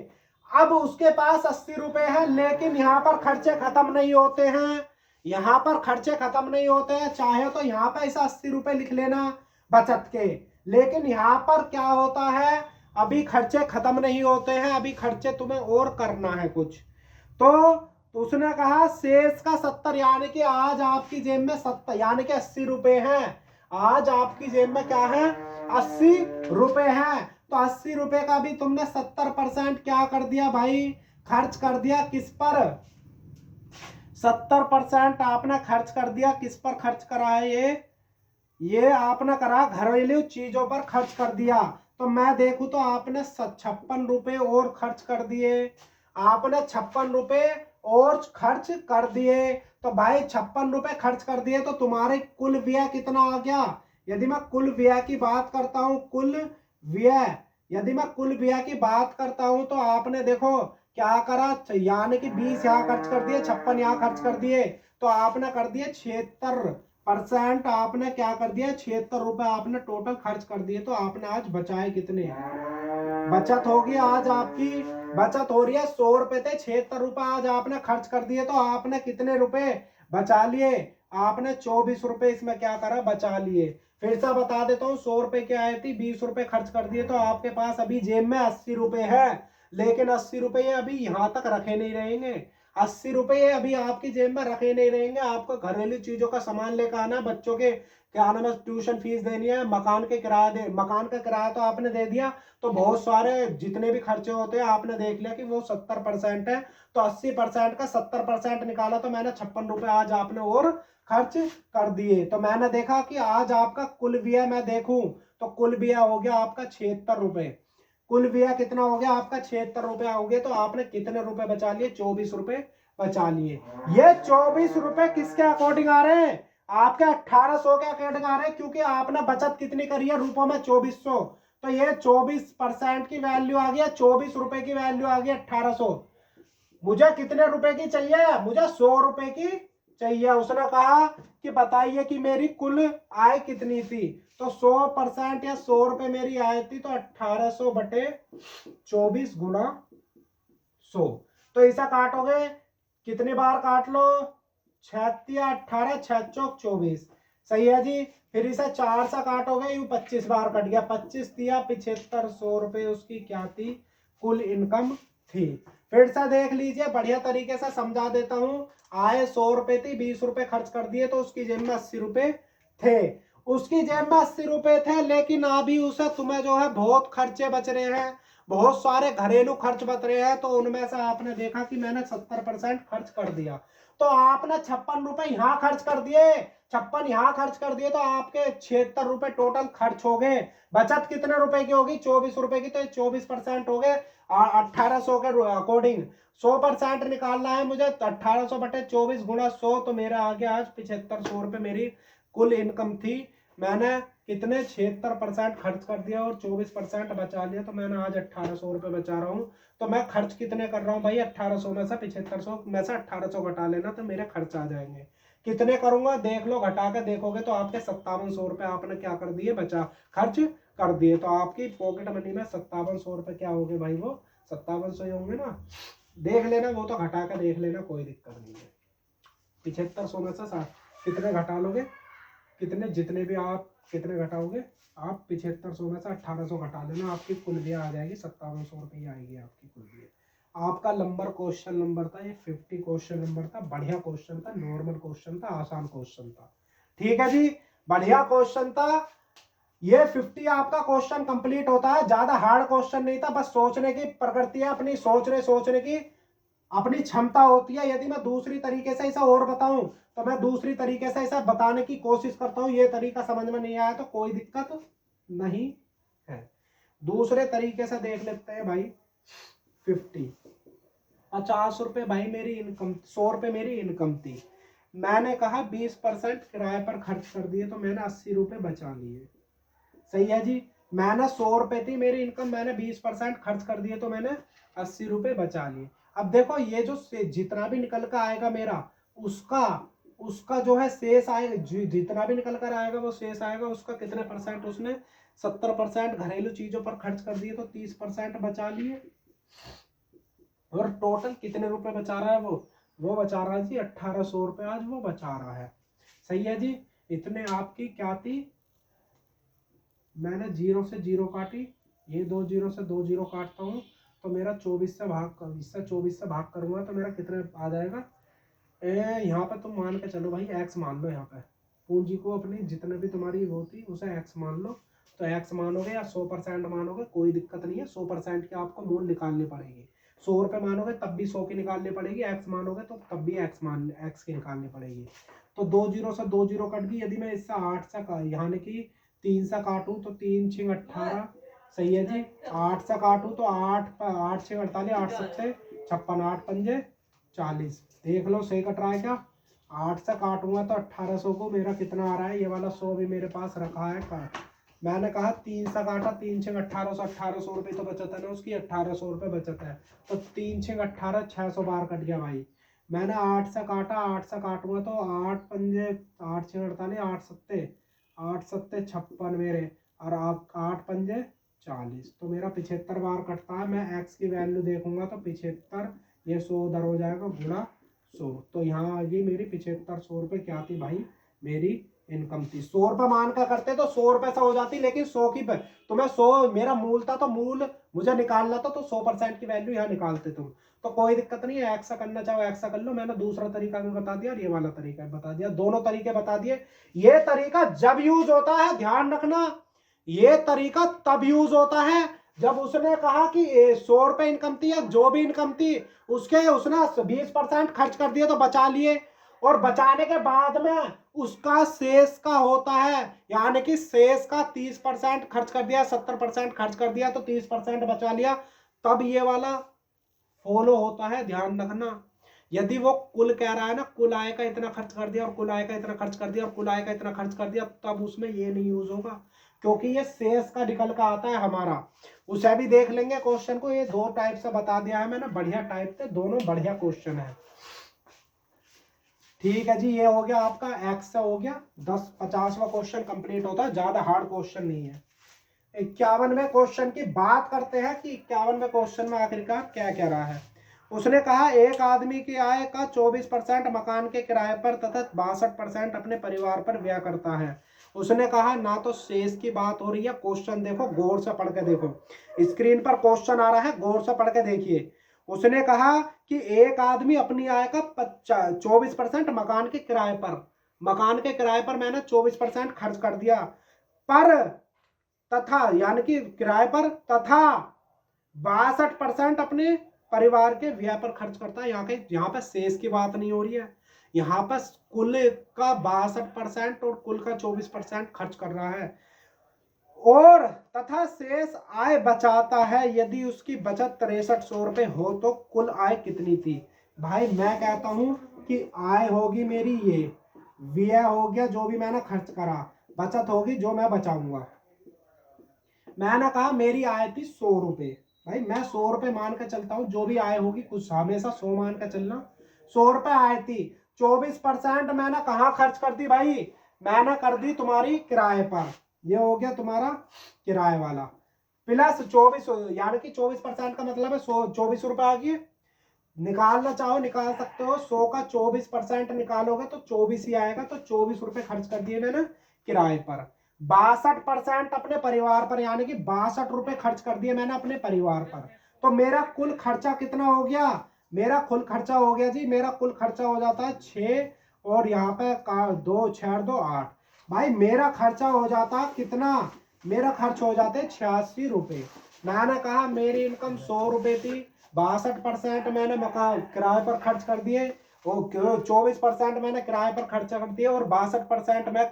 अब उसके पास 80 रुपए है, लेकिन यहाँ पर खर्चे खत्म नहीं होते हैं, यहाँ पर खर्चे खत्म नहीं होते हैं। चाहे तो यहाँ पर ऐसा 80 रुपए लिख लेना बचत के, लेकिन यहाँ पर क्या होता है, अभी खर्चे खत्म नहीं होते हैं, अभी खर्चे तुम्हें और करना है कुछ। तो उसने कहा शेष का 70, यानी कि आज आपकी जेब में 70 यानी कि 80 रुपए हैं, आज आपकी जेब में क्या है 80 रुपए हैं। तो 80 रुपए का भी तुमने 70% क्या कर दिया भाई, खर्च कर दिया किस पर, 70% आपने खर्च कर दिया, किस पर खर्च करा है, ये आपने करा घरेलू चीजों पर खर्च कर दिया। तो मैं देखूं तो आपने 56 रुपए और खर्च कर दिए, आपने 56 रुपए और खर्च कर दिए। तो भाई 56 रुपए खर्च कर दिए, तो तुम्हारे कुल व्यय कितना आ गया। यदि मैं कुल व्यय की बात करता हूं, कुल व्यय, यदि मैं कुल व्यय की बात करता हूं, तो आपने देखो क्या करा, यानी कि 20 यहाँ खर्च कर दिए, 56 यहाँ खर्च कर दिए, तो आपने कर दिए 76%, आपने क्या कर दिया 76 रुपए आपने टोटल खर्च कर दिए। तो आपने आज बचाए कितने, बचत होगी आज आपकी, बचत हो रही है 100 रुपए थे, 76 रुपए आज आपने खर्च कर दिए, तो आपने कितने रुपए बचा लिए, आपने 24 रुपए इसमें क्या करा बचा लिए। फिर से बता देता हूँ, 100 रुपए की आए थी, 20 रुपए खर्च कर दिए, तो आपके पास अभी जेब में 80 रुपए है, लेकिन 80 रुपए अभी यहाँ तक रखे नहीं रहेंगे, 80 रुपए अभी आपकी जेब में रखे नहीं रहेंगे। आपको घरेलू चीजों का सामान लेकर आना, बच्चों के क्या नाम है ट्यूशन फीस देनी है, मकान के किराया दे, मकान का किराया तो आपने दे दिया, तो बहुत सारे जितने भी खर्चे होते हैं आपने देख लिया कि वो 70% है, तो 80% का 70% निकाला, तो मैंने 56 रुपए आज आपने और खर्च कर दिए। तो मैंने देखा कि आज आपका कुल व्यय मैं देखूं, तो कुल व्यय हो गया आपका 76 रुपए, कुल व्यय कितना हो गया आपका 76 रुपए हो गए। तो आपने कितने रुपए बचा लिए, 24 रुपए बचा लिए। ये 24 रुपए किसके अकॉर्डिंग आ रहे हैं, आपके 1800 के अकॉर्डिंग आ रहे हैं, क्योंकि आपने बचत कितनी करी है रुपयों में 2400, तो ये 24% की वैल्यू आ गया, 24 रुपए की वैल्यू आ गई 1800। मुझे कितने रुपए की चाहिए, मुझे 100 रुपए की चाहिए। उसने कहा कि बताइए कि मेरी कुल आय कितनी थी, तो 100% या 100 रुपए मेरी आय थी, तो 1800 बटे 24 गुना 100। तो ऐसा काटोगे, कितनी बार काट लो, 6 18 6 चौक 24, सही है जी। फिर इसे 4 से काटोगे, यूं 25 बार कट गया, 25 दिया 75, 100 रुपए उसकी क्या थी, कुल इनकम थी। फिर से देख लीजिए, बढ़िया तरीके से समझा देता हूं। आय 100 रुपए थी, 20 रुपए खर्च कर दिए, तो उसकी जेब में 80 रुपए थे, उसकी जेब में 80 रुपए थे, लेकिन अभी उसे तुम्हें जो है बहुत खर्चे बच रहे हैं, बहुत सारे घरेलू खर्च बच रहे हैं। तो उनमें से आपने देखा कि मैंने 70% खर्च कर दिया, तो आपने 56 रुपए यहाँ खर्च कर दिए, 56 यहाँ खर्च कर दिए, तो आपके 76 रुपए टोटल खर्च हो गए। बचत कितने रुपए की होगी, 24 रुपए की, तो 24% हो गए 1800 के अकॉर्डिंग। 100% निकालना है मुझे, तो 1800 बटे 24 गुना 100, तो मेरा आ गया आज 7500 रुपए मेरी कुल इनकम थी। मैंने कितने 76% खर्च कर दिया और 24% बचा लिया, तो मैंने आज 1800 रुपए बचा रहा हूँ। तो मैं खर्च कितने कर रहा हूँ भाई, 1800 में से 7500 में से 1800 घटा लेना, तो मेरे खर्च आ जाएंगे। कितने करूंगा देख लो, घटा के देखोगे तो आपके 5700 रुपए आपने क्या कर दिए, बचा खर्च कर दिए। तो आपकी पॉकेट मनी में 5700 रुपए क्या हो गए भाई, वो 5700 ही होंगे ना, देख लेना, वो तो घटा के देख लेना, कोई दिक्कत नहीं है। 7500 में से कितने घटा लोगे, कितने जितने भी आप कितने घटाओगे, आप 7500 में से 1800 घटा लेना, आपकी कुल व्यय आ जाएगी 5700 रुपये आएगी आपकी कुल व्यय। आपका नंबर क्वेश्चन नंबर था ये 50 क्वेश्चन नंबर था, बढ़िया क्वेश्चन था, नॉर्मल क्वेश्चन था, आसान क्वेश्चन था, ठीक है जी, बढ़िया क्वेश्चन था। ये 50 आपका क्वेश्चन कंप्लीट होता है। ज्यादा हार्ड क्वेश्चन नहीं था, बस सोचने की प्रकृति है अपनी, सोचने की अपनी क्षमता होती है। यदि मैं दूसरी तरीके से ऐसा और बताऊं तो मैं दूसरी तरीके से ऐसा बताने की कोशिश करता हूं। ये तरीका समझ में नहीं आया तो कोई दिक्कत नहीं है, दूसरे तरीके से देख लेते हैं भाई। 50 ₹50 भाई मेरी इनकम, ₹100 मेरी इनकम थी। मैंने कहा 20% किराए पर खर्च कर दिए तो मैंने ₹80 बचा लिए। सही है जी। मैंने ₹100 थी मेरी इनकम, मैंने 20% खर्च कर दिए तो मैंने ₹80 बचा लिए। अब देखो ये जो जितना भी निकल कर आएगा मेरा, उसका उसका जो है शेष आएगा, जितना भी निकल कर आएगा वो शेष आएगा, उसका कितने परसेंट उसने 70% घरेलू चीजों पर खर्च कर दिए तो 30% बचा लिए। और टोटल कितने रुपए बचा रहा है वो बचा रहा है जी ₹1800 आज वो बचा रहा है। सही है जी। इतने आपकी क्या थी, मैंने 0 से 0 काटी, ये 2 0 से 2 0 काटता हूँ तो मेरा 24 से भाग कर, इससे 24 से भाग करूंगा तो मेरा कितने आ जाएगा। यहाँ पे तुम मान के चलो भाई, एक्स मान लो, यहाँ पे पूंजी को अपनी जितने भी तुम्हारी वो थी उसे एक्स मान लो। तो एक्स मानोगे या 100% मानोगे कोई दिक्कत नहीं है, 100% की आपको मूल निकालनी पड़ेगी। ₹100 मानोगे तब भी 100 की निकालनी पड़ेगी, एक्स मानोगे तो तब भी एक्स की निकालनी पड़ेगी। तो 2 0 से 2 0 कट गई। यदि मैं इससे 8 से यानी कि 3 से काटूं तो 3 6 18। सही है जी। 8 से काटूं तो 8 8 6 48, 8 7 56, 8 पंजे 40। देख लो सही कट रहा है क्या। 8 से काटूंगा तो 1800 को मेरा कितना आ रहा है, ये वाला 100 भी मेरे पास रखा है। मैंने कहा 3 से काटा, 3 6 1800, ₹1800 तो बचत है ना उसकी, ₹1800 बचत है। तो 3 6 18, 600 बार कट गया भाई। मैंने 8 से काटा, 8 से काटूंगा तो 8 पंजे 8 6 48, 8 7 56 मेरे, और आप 8 पंजे 40, तो मेरा 75 बार कटता है। मैं एक्स की वैल्यू देखूंगा तो 75, ये 100 उधर हो जाएगा गुणा 100, तो यहाँ ये मेरी 7500 क्या थी भाई, मेरी इनकम थी। ₹100 मान का करते तो ₹100 से हो जाती, लेकिन 100 की तो मैं 100 मेरा मूल था तो मूल मुझे निकालना था तो 100% की वैल्यू यहाँ निकालते तुम। तो कोई दिक्कत नहीं है, एक्सा करना चाहो एक्सा कर लो। मैंने दूसरा तरीका भी बता दिया और ये वाला तरीका बता दिया, दोनों तरीके बता दिए। ये तरीका जब यूज होता है, ध्यान रखना, ये तरीका तब यूज होता है जब उसने कहा कि ₹100 इनकम थी या जो भी इनकम थी उसके उसने 20% खर्च कर दिए तो बचा लिए, और बचाने के बाद में उसका शेष का होता है, यानी कि शेष का 30% खर्च कर दिया, 70% खर्च कर दिया तो 30% बचा लिया, तब ये वाला फॉलो होता है। ध्यान रखना, यदि वो कुल कह रहा है ना, कुल आय का इतना खर्च कर दिया और कुल आय का इतना खर्च कर दिया और कुल आय का इतना खर्च कर दिया, तब उसमें ये नहीं यूज होगा, क्योंकि ये शेष का निकल का आता है हमारा। उसे भी देख लेंगे क्वेश्चन को, ये 2 टाइप से बता दिया है मैंने, बढ़िया टाइप से, दोनों बढ़िया क्वेश्चन है। ठीक है जी, ये हो गया आपका एक्स से हो गया 50वां क्वेश्चन कंप्लीट होता है, ज्यादा हार्ड क्वेश्चन नहीं है। 51वें क्वेश्चन की बात करते हैं कि 51वें क्वेश्चन में आखिरकार क्या कह रहा है। उसने कहा एक आदमी की आय का 24% मकान के किराए पर तथा 62% अपने परिवार पर व्यय करता है। उसने कहा ना तो शेष की बात हो रही है, क्वेश्चन देखो गौर से पढ़ के देखो, स्क्रीन पर क्वेश्चन आ रहा है, गौर से पढ़ के देखिए। उसने कहा कि एक आदमी अपनी आय का 24% मकान के किराए पर मैंने 24% खर्च कर दिया, पर तथा यानी कि किराए पर, तथा 62% अपने परिवार के व्यय पर खर्च करता है। यहाँ पे शेष की बात नहीं हो रही है, यहाँ पर कुल का 62% और कुल का 24% खर्च कर रहा है, और तथा शेष आय बचाता है। यदि उसकी बचत ₹6300 हो तो कुल आय कितनी थी। भाई मैं कहता हूं कि आय होगी मेरी ये, व्यय हो गया जो भी मैंने खर्च करा, बचत होगी जो मैं बचाऊंगा। मैंने कहा मेरी आय थी ₹100, भाई मैं ₹100 मान के चलता हूँ, जो भी आय होगी कुछ हमेशा 100 मान के चलना। ₹100 आय थी, 24% मैंने कहा खर्च कर दी भाई, मैंने कर दी तुम्हारी किराए पर, ये हो गया तुम्हारा किराए वाला, प्लस 24, यानी कि 24% का मतलब है 24 रुपए आ गए। निकालना चाहो निकाल सकते हो, 100 का 24% निकालोगे तो 24 ही आएगा, तो 24 रुपए खर्च कर दिए मैंने किराए पर। 62% अपने परिवार पर, यानी कि 62 रुपए खर्च कर दिए मैंने अपने परिवार पर। तो मेरा कुल खर्चा कितना हो गया, मेरा कुल खर्चा हो गया जी, मेरा कुल खर्चा हो जाता है 6, और यहाँ पे 2 6 2 8, भाई मेरा खर्चा हो जाता कितना, मेरा खर्च हो जाते 86 रुपये। मैंने कहा मेरी इनकम 100 रुपये थी, 62% मैंने मकान किराए पर खर्च कर दिए, और 24% मैंने किराए पर खर्च कर दिए, और 62% मैं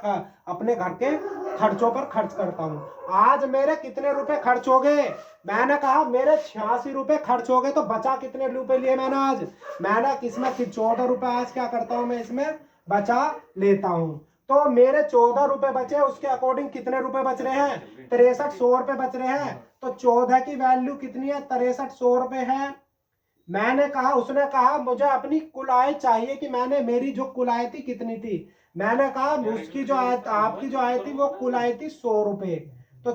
अपने घर के खर्चों पर खर्च करता हूँ। आज मेरे कितने रुपए खर्च हो गए? मैंने कहा मेरे 86 रुपये खर्च हो गए, तो बचा कितने रुपए लिए मैंने आज? मैंने इसमें 14 रुपये आज क्या करता हूँ मैं इसमें बचा लेता हूँ। तो मेरे 14 रुपए बचे, उसके अकॉर्डिंग कितने रुपए बच रहे हैं? 6300 रुपए बच रहे हैं। तो 14 की वैल्यू कितनी है? 6300 रुपए है। मैंने कहा, उसने कहा मुझे अपनी कुल आय चाहिए, कि मैंने मेरी जो कुल आय थी कितनी थी? मैंने कहा उसकी जो आय, आपकी जो आय थी वो कुल आय थी 100 रुपए। तो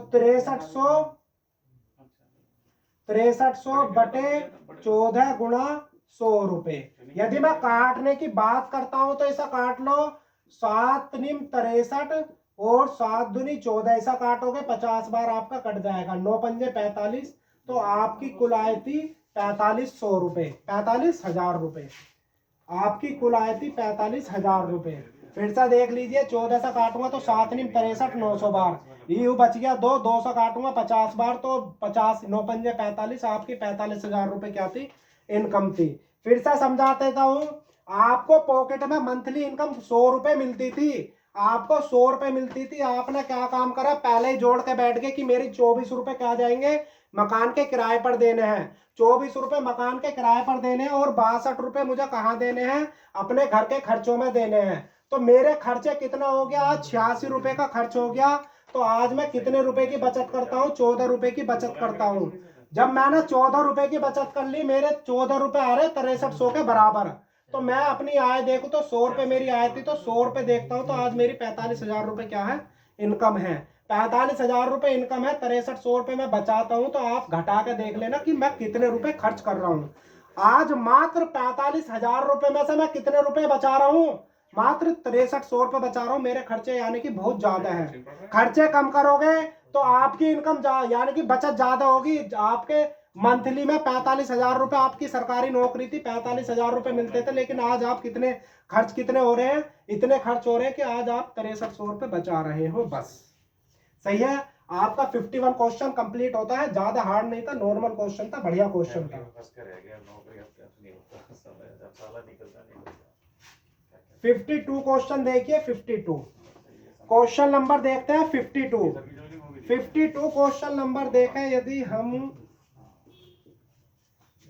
6300 बटे 14 गुणा 100 रुपए। यदि मैं काटने की बात करता हूं तो ऐसा काट लो, 7 निम 63 और 7 दूनी 14, ऐसा काटोगे 50 बार आपका कट जाएगा, 9 पंजे 45। तो आपकी कुल आय थी 4500 रुपए, 45,000 रुपए। आपकी कुल आय थी 45,000 रुपए। फिर से देख लीजिए, 14 से काटूंगा तो 7 निम 63, 900 बार, यू बच गया 2 से काटूंगा 50 बार, तो 50, 9 पंजे 45, आपकी 45,000 रुपए क्या थी? इनकम थी। फिर से समझा देता हूं, आपको पॉकेट में मंथली इनकम 100 रुपए मिलती थी, आपको 100 रुपए मिलती थी। आपने क्या काम करा? पहले ही जोड़ के बैठ गए कि मेरी 24 रुपए क्या जाएंगे? मकान के किराए पर देने हैं। 24 रुपए मकान के किराए पर देने हैं, और 62 रुपए मुझे कहाँ देने हैं? अपने घर के खर्चों में देने हैं। तो मेरे खर्चे कितना हो गया? आज 86 रुपए का खर्च हो गया। तो आज मैं कितने रुपए की बचत करता हूँ? 14 रुपए की बचत करता हूँ। जब मैंने 14 रुपए की बचत कर ली, मेरे 14 रुपए आ रहे 6300 के बराबर। तो मैं अपनी आय देखूं तो 100 रुपए मेरी आय थी, तो 100 रुपए देखता हूं तो आज मेरी 45,000 रुपए क्या है? इनकम है। 45,000 रुपए इनकम है, 6300 रुपए मैं बचाता हूं। तो आप घटा के देख लेना कि मैं कितने रुपए खर्च कर रहा हूं। आज मात्र 45,000 रुपए में से मैं कितने रुपए बचा रहा हूं? मात्र 6300 रुपए बचा रहा हूं। मेरे खर्चे यानी कि बहुत ज्यादा है। खर्चे कम करोगे तो आपकी इनकम यानी कि बचत ज्यादा होगी। आपके मंथली में 45,000 रुपए, आपकी सरकारी नौकरी थी, 45,000 रुपए मिलते थे, लेकिन आज आप कितने खर्च कितने हो रहे हैं? इतने खर्च हो रहे हैं कि आज आप 6300 रुपए बचा रहे हो बस। सही है। आपका 51 क्वेश्चन कंप्लीट होता है। ज्यादा हार्ड नहीं था, नॉर्मल क्वेश्चन था, बढ़िया क्वेश्चन था। 52 क्वेश्चन देखिए, 52 क्वेश्चन नंबर देखते हैं। 52 क्वेश्चन नंबर देखें यदि हम।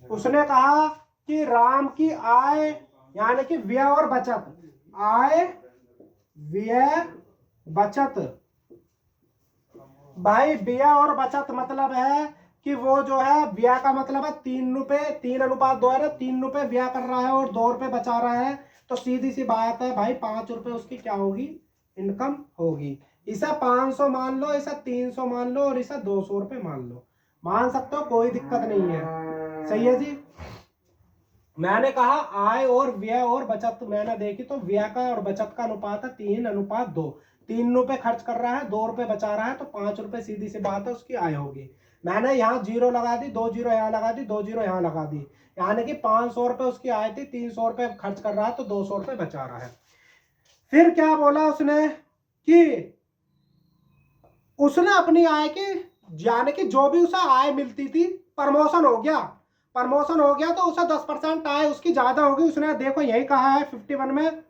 उसने कहा कि राम की आय यानी कि व्यय और बचत, आय व्यय बचत। भाई व्यय और बचत मतलब है कि वो जो है, व्यय का मतलब है 3 रुपए, 3:2 है ना, 3 रुपए व्यय कर रहा है और 2 रुपए बचा रहा है। तो सीधी सी बात है भाई, 5 रुपए उसकी क्या होगी? इनकम होगी। इसे 500 मान लो, इसे 300 मान लो, और इसे 200 रुपए मान लो। मान सकते हो, कोई दिक्कत नहीं है। सही है जी। मैंने कहा आय और व्यय और बचत मैंने देखी, तो व्यय का और बचत का अनुपात है 3:2। 3 रुपए खर्च कर रहा है, 2 रुपए बचा रहा है, तो 5 रुपए सीधी सी बात है उसकी आय होगी। मैंने यहाँ 0 लगा दी, 2 जीरो यहाँ लगा दी, 2 जीरो यहाँ लगा दी, यानी कि 500 रुपए उसकी आय थी, 300 रुपए खर्च कर रहा है, तो 200 रुपए बचा रहा है। फिर क्या बोला उसने कि उसने अपनी आय की, यानी कि जो भी उसे आय मिलती थी, प्रमोशन हो गया, प्रमोशन हो गया तो उसे 10% आय उसकी ज्यादा होगी। उसने देखो यही कहा है 51 में,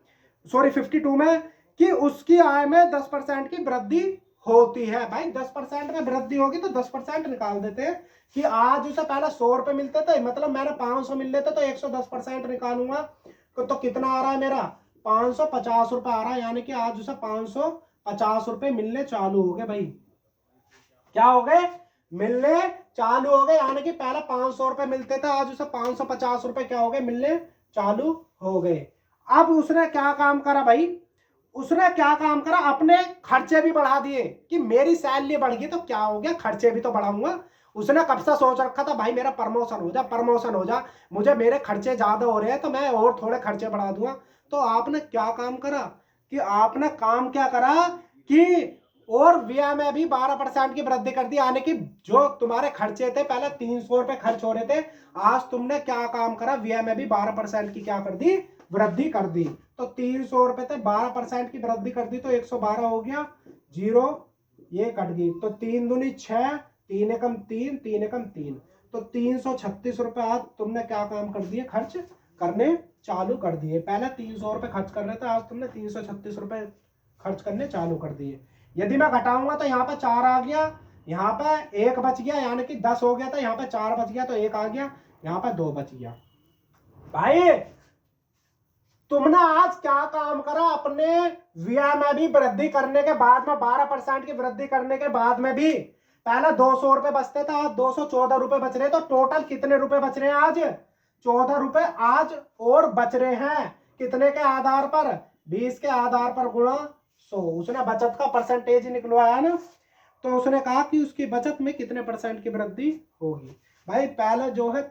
सॉरी 52 में, कि उसकी आय में 10% की वृद्धि होती है। भाई 10% में वृद्धि होगी तो 10% निकाल देते हैं कि आज उसे पहले 100 रुपए मिलते थे, मतलब मैंने 500 मिल लेते तो 110% निकालूंगा तो कितना आ रहा है मेरा? 550 रुपए आ रहा है। यानी कि आज उसे 550 रुपए मिलने चालू हो गए। भाई क्या हो गए? मिलने चालू हो गए। यानी कि पहले 500 रुपए मिलते थे, आज उसे 550 रुपए क्या हो गए? मिलने चालू हो गए। अब उसने क्या काम करा भाई? उसने क्या काम करा? अपने खर्चे भी बढ़ा दिए कि मेरी सैलरी बढ़ गई तो क्या हो गया, खर्चे भी तो बढ़ाऊंगा। उसने कब से सोच रखा था भाई मेरा प्रमोशन हो जा, प्रमोशन हो जा, मुझे मेरे खर्चे ज्यादा हो रहे हैं तो मैं और थोड़े खर्चे बढ़ा दूंगा। तो आपने क्या काम करा कि आपने काम क्या करा कि और व्यय में भी 12% की वृद्धि कर दी। यानी कि जो तुम्हारे खर्चे थे, पहले 300 रुपए खर्च हो रहे थे, आज तुमने क्या काम करा? व्यय में भी 12% की क्या कर दी? वृद्धि कर दी। तो 300 रुपए थे, 12% की वृद्धि कर दी तो 112 हो गया, 0 ये कट गई, तो 3 दूनी 6, 3 एकम 3, 3 एकम 3, तो 336 रुपए आज तुमने क्या काम कर दिए, खर्च करने चालू कर दिए। पहले 300 रुपए खर्च कर रहे थे, आज तुमने 336 रुपए खर्च करने चालू कर दिए। यदि मैं घटाऊंगा तो यहाँ पे 4 आ गया, यहाँ पे 1 बच गया, यानी कि 10 हो गया था, यहाँ पे 4 बच गया तो 1 आ गया, यहाँ पे 2 बच गया। भाई तुमने आज क्या काम करा, अपने व्यय में भी वृद्धि करने के बाद में 12% की वृद्धि करने के बाद में भी पहले 200 रुपए बचते थे, आज 214 रुपए बच रहे, तो टोटल कितने रुपए बच रहे हैं आज, 14 रुपए आज और बच रहे हैं। कितने के आधार पर, 20 के आधार पर गुणा 100। उसने बचत का परसेंटेज निकलवाया ना, तो उसने कहा कि उसकी बचत में कितने % की वृद्धि होगी। भाई पहले जो है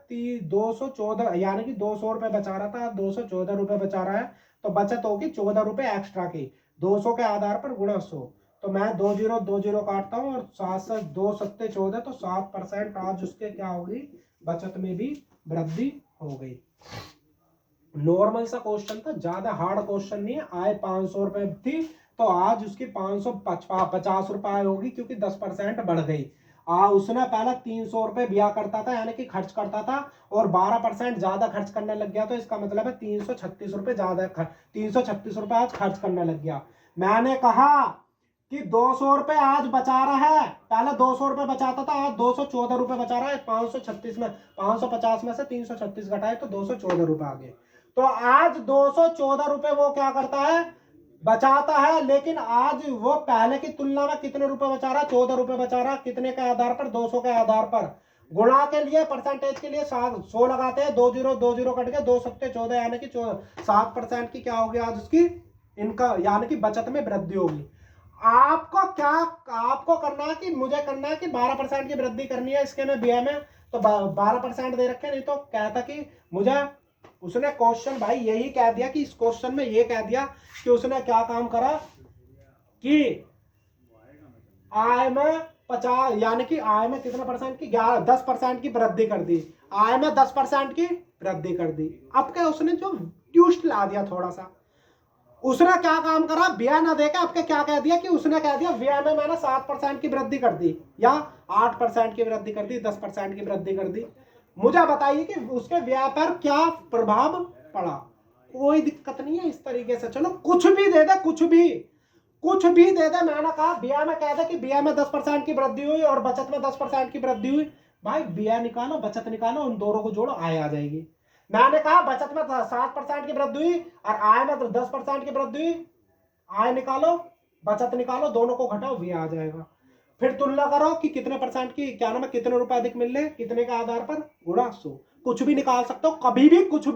214, यानी कि 200 रुपए बचा रहा था, 214 रुपए बचा रहा है, तो बचत होगी 14 रुपए एक्स्ट्रा की, 200 के आधार पर गुणा 100। तो मैं 2 0 काटता हूँ और 7 से 2 सत्ते 14, तो 7% आज उसके क्या होगी, बचत में भी वृद्धि हो गई। नॉर्मल सा क्वेश्चन था, ज्यादा हार्ड क्वेश्चन नहीं है। आय 500 रुपए थी, तो आज उसकी 550 रुपए होगी, क्योंकि 10% बढ़ गई। उसने पहले 300 रुपए दिया करता था, यानी कि खर्च करता था, और 12% ज्यादा खर्च करने लग गया, तो इसका मतलब है 336 रुपए ज्यादा, 336 रुपए आज खर्च करने लग गया। मैंने कहा कि 200 रुपए आज बचा रहा है, पहले 200 रुपए बचाता था, आज 214 रुपए बचा रहा है। 536 में 550 में से 336 घटाए तो 214 रुपए आ गए। तो आज 214 रुपए वो क्या करता है, बचाता है, लेकिन आज वो पहले की तुलना में कितने रुपए बचा रहा है, 14 रुपए बचा रहा है। कितने के आधार पर, 200 के आधार पर। गुणा के लिए, परसेंटेज के लिए 100 लगाते हैं, 2 0 कट गए, 2 सत्ते 14, यानी कि 7% की क्या होगी आज उसकी इनका, यानी कि बचत में वृद्धि होगी। आपको करना है कि मुझे करना है कि 12% की वृद्धि करनी है इसके में व्यय में, तो 12% दे रखे, नहीं तो कहता कि मुझे, उसने क्वेश्चन भाई यही कह दिया कि इस क्वेश्चन में ये कह दिया कि उसने क्या काम करा कि आय में 50, यानी कि आय में कितना % की, 10% की वृद्धि कर दी, आय में 10% की वृद्धि कर दी। अब क्या उसने जो ट्विस्ट ला दिया थोड़ा सा, उसने क्या काम करा, व्यय ना देकर आपके क्या कह दिया कि उसने कह दिया व्यय में मैंने 7% की वृद्धि कर दी, या 8% की वृद्धि कर दी, 10% की वृद्धि कर दी। मुझे बताइए कि उसके व्यय पर क्या प्रभाव पड़ा। कोई दिक्कत नहीं है, इस तरीके से चलो कुछ भी दे दे, कुछ भी दे दे। मैंने कहा व्यय में कह दे कि व्यय में 10% की वृद्धि हुई और बचत में 10% की वृद्धि हुई। भाई व्यय निकालो, बचत निकालो, उन दोनों को जोड़ो, आय आ जाएगी। मैंने कहा बचत में 7% की वृद्धि हुई और आय में 10% की वृद्धि हुई, आय निकालो, बचत निकालो, दोनों को घटाओ, व्यय आ जाएगा। फिर तुलना करो कि कितने % की, क्या नाम है, कितने रुपए अधिक मिल रहे, कितने के आधार पर, गुणा 100। कुछ भी निकाल सकते हो, कभी भी कुछ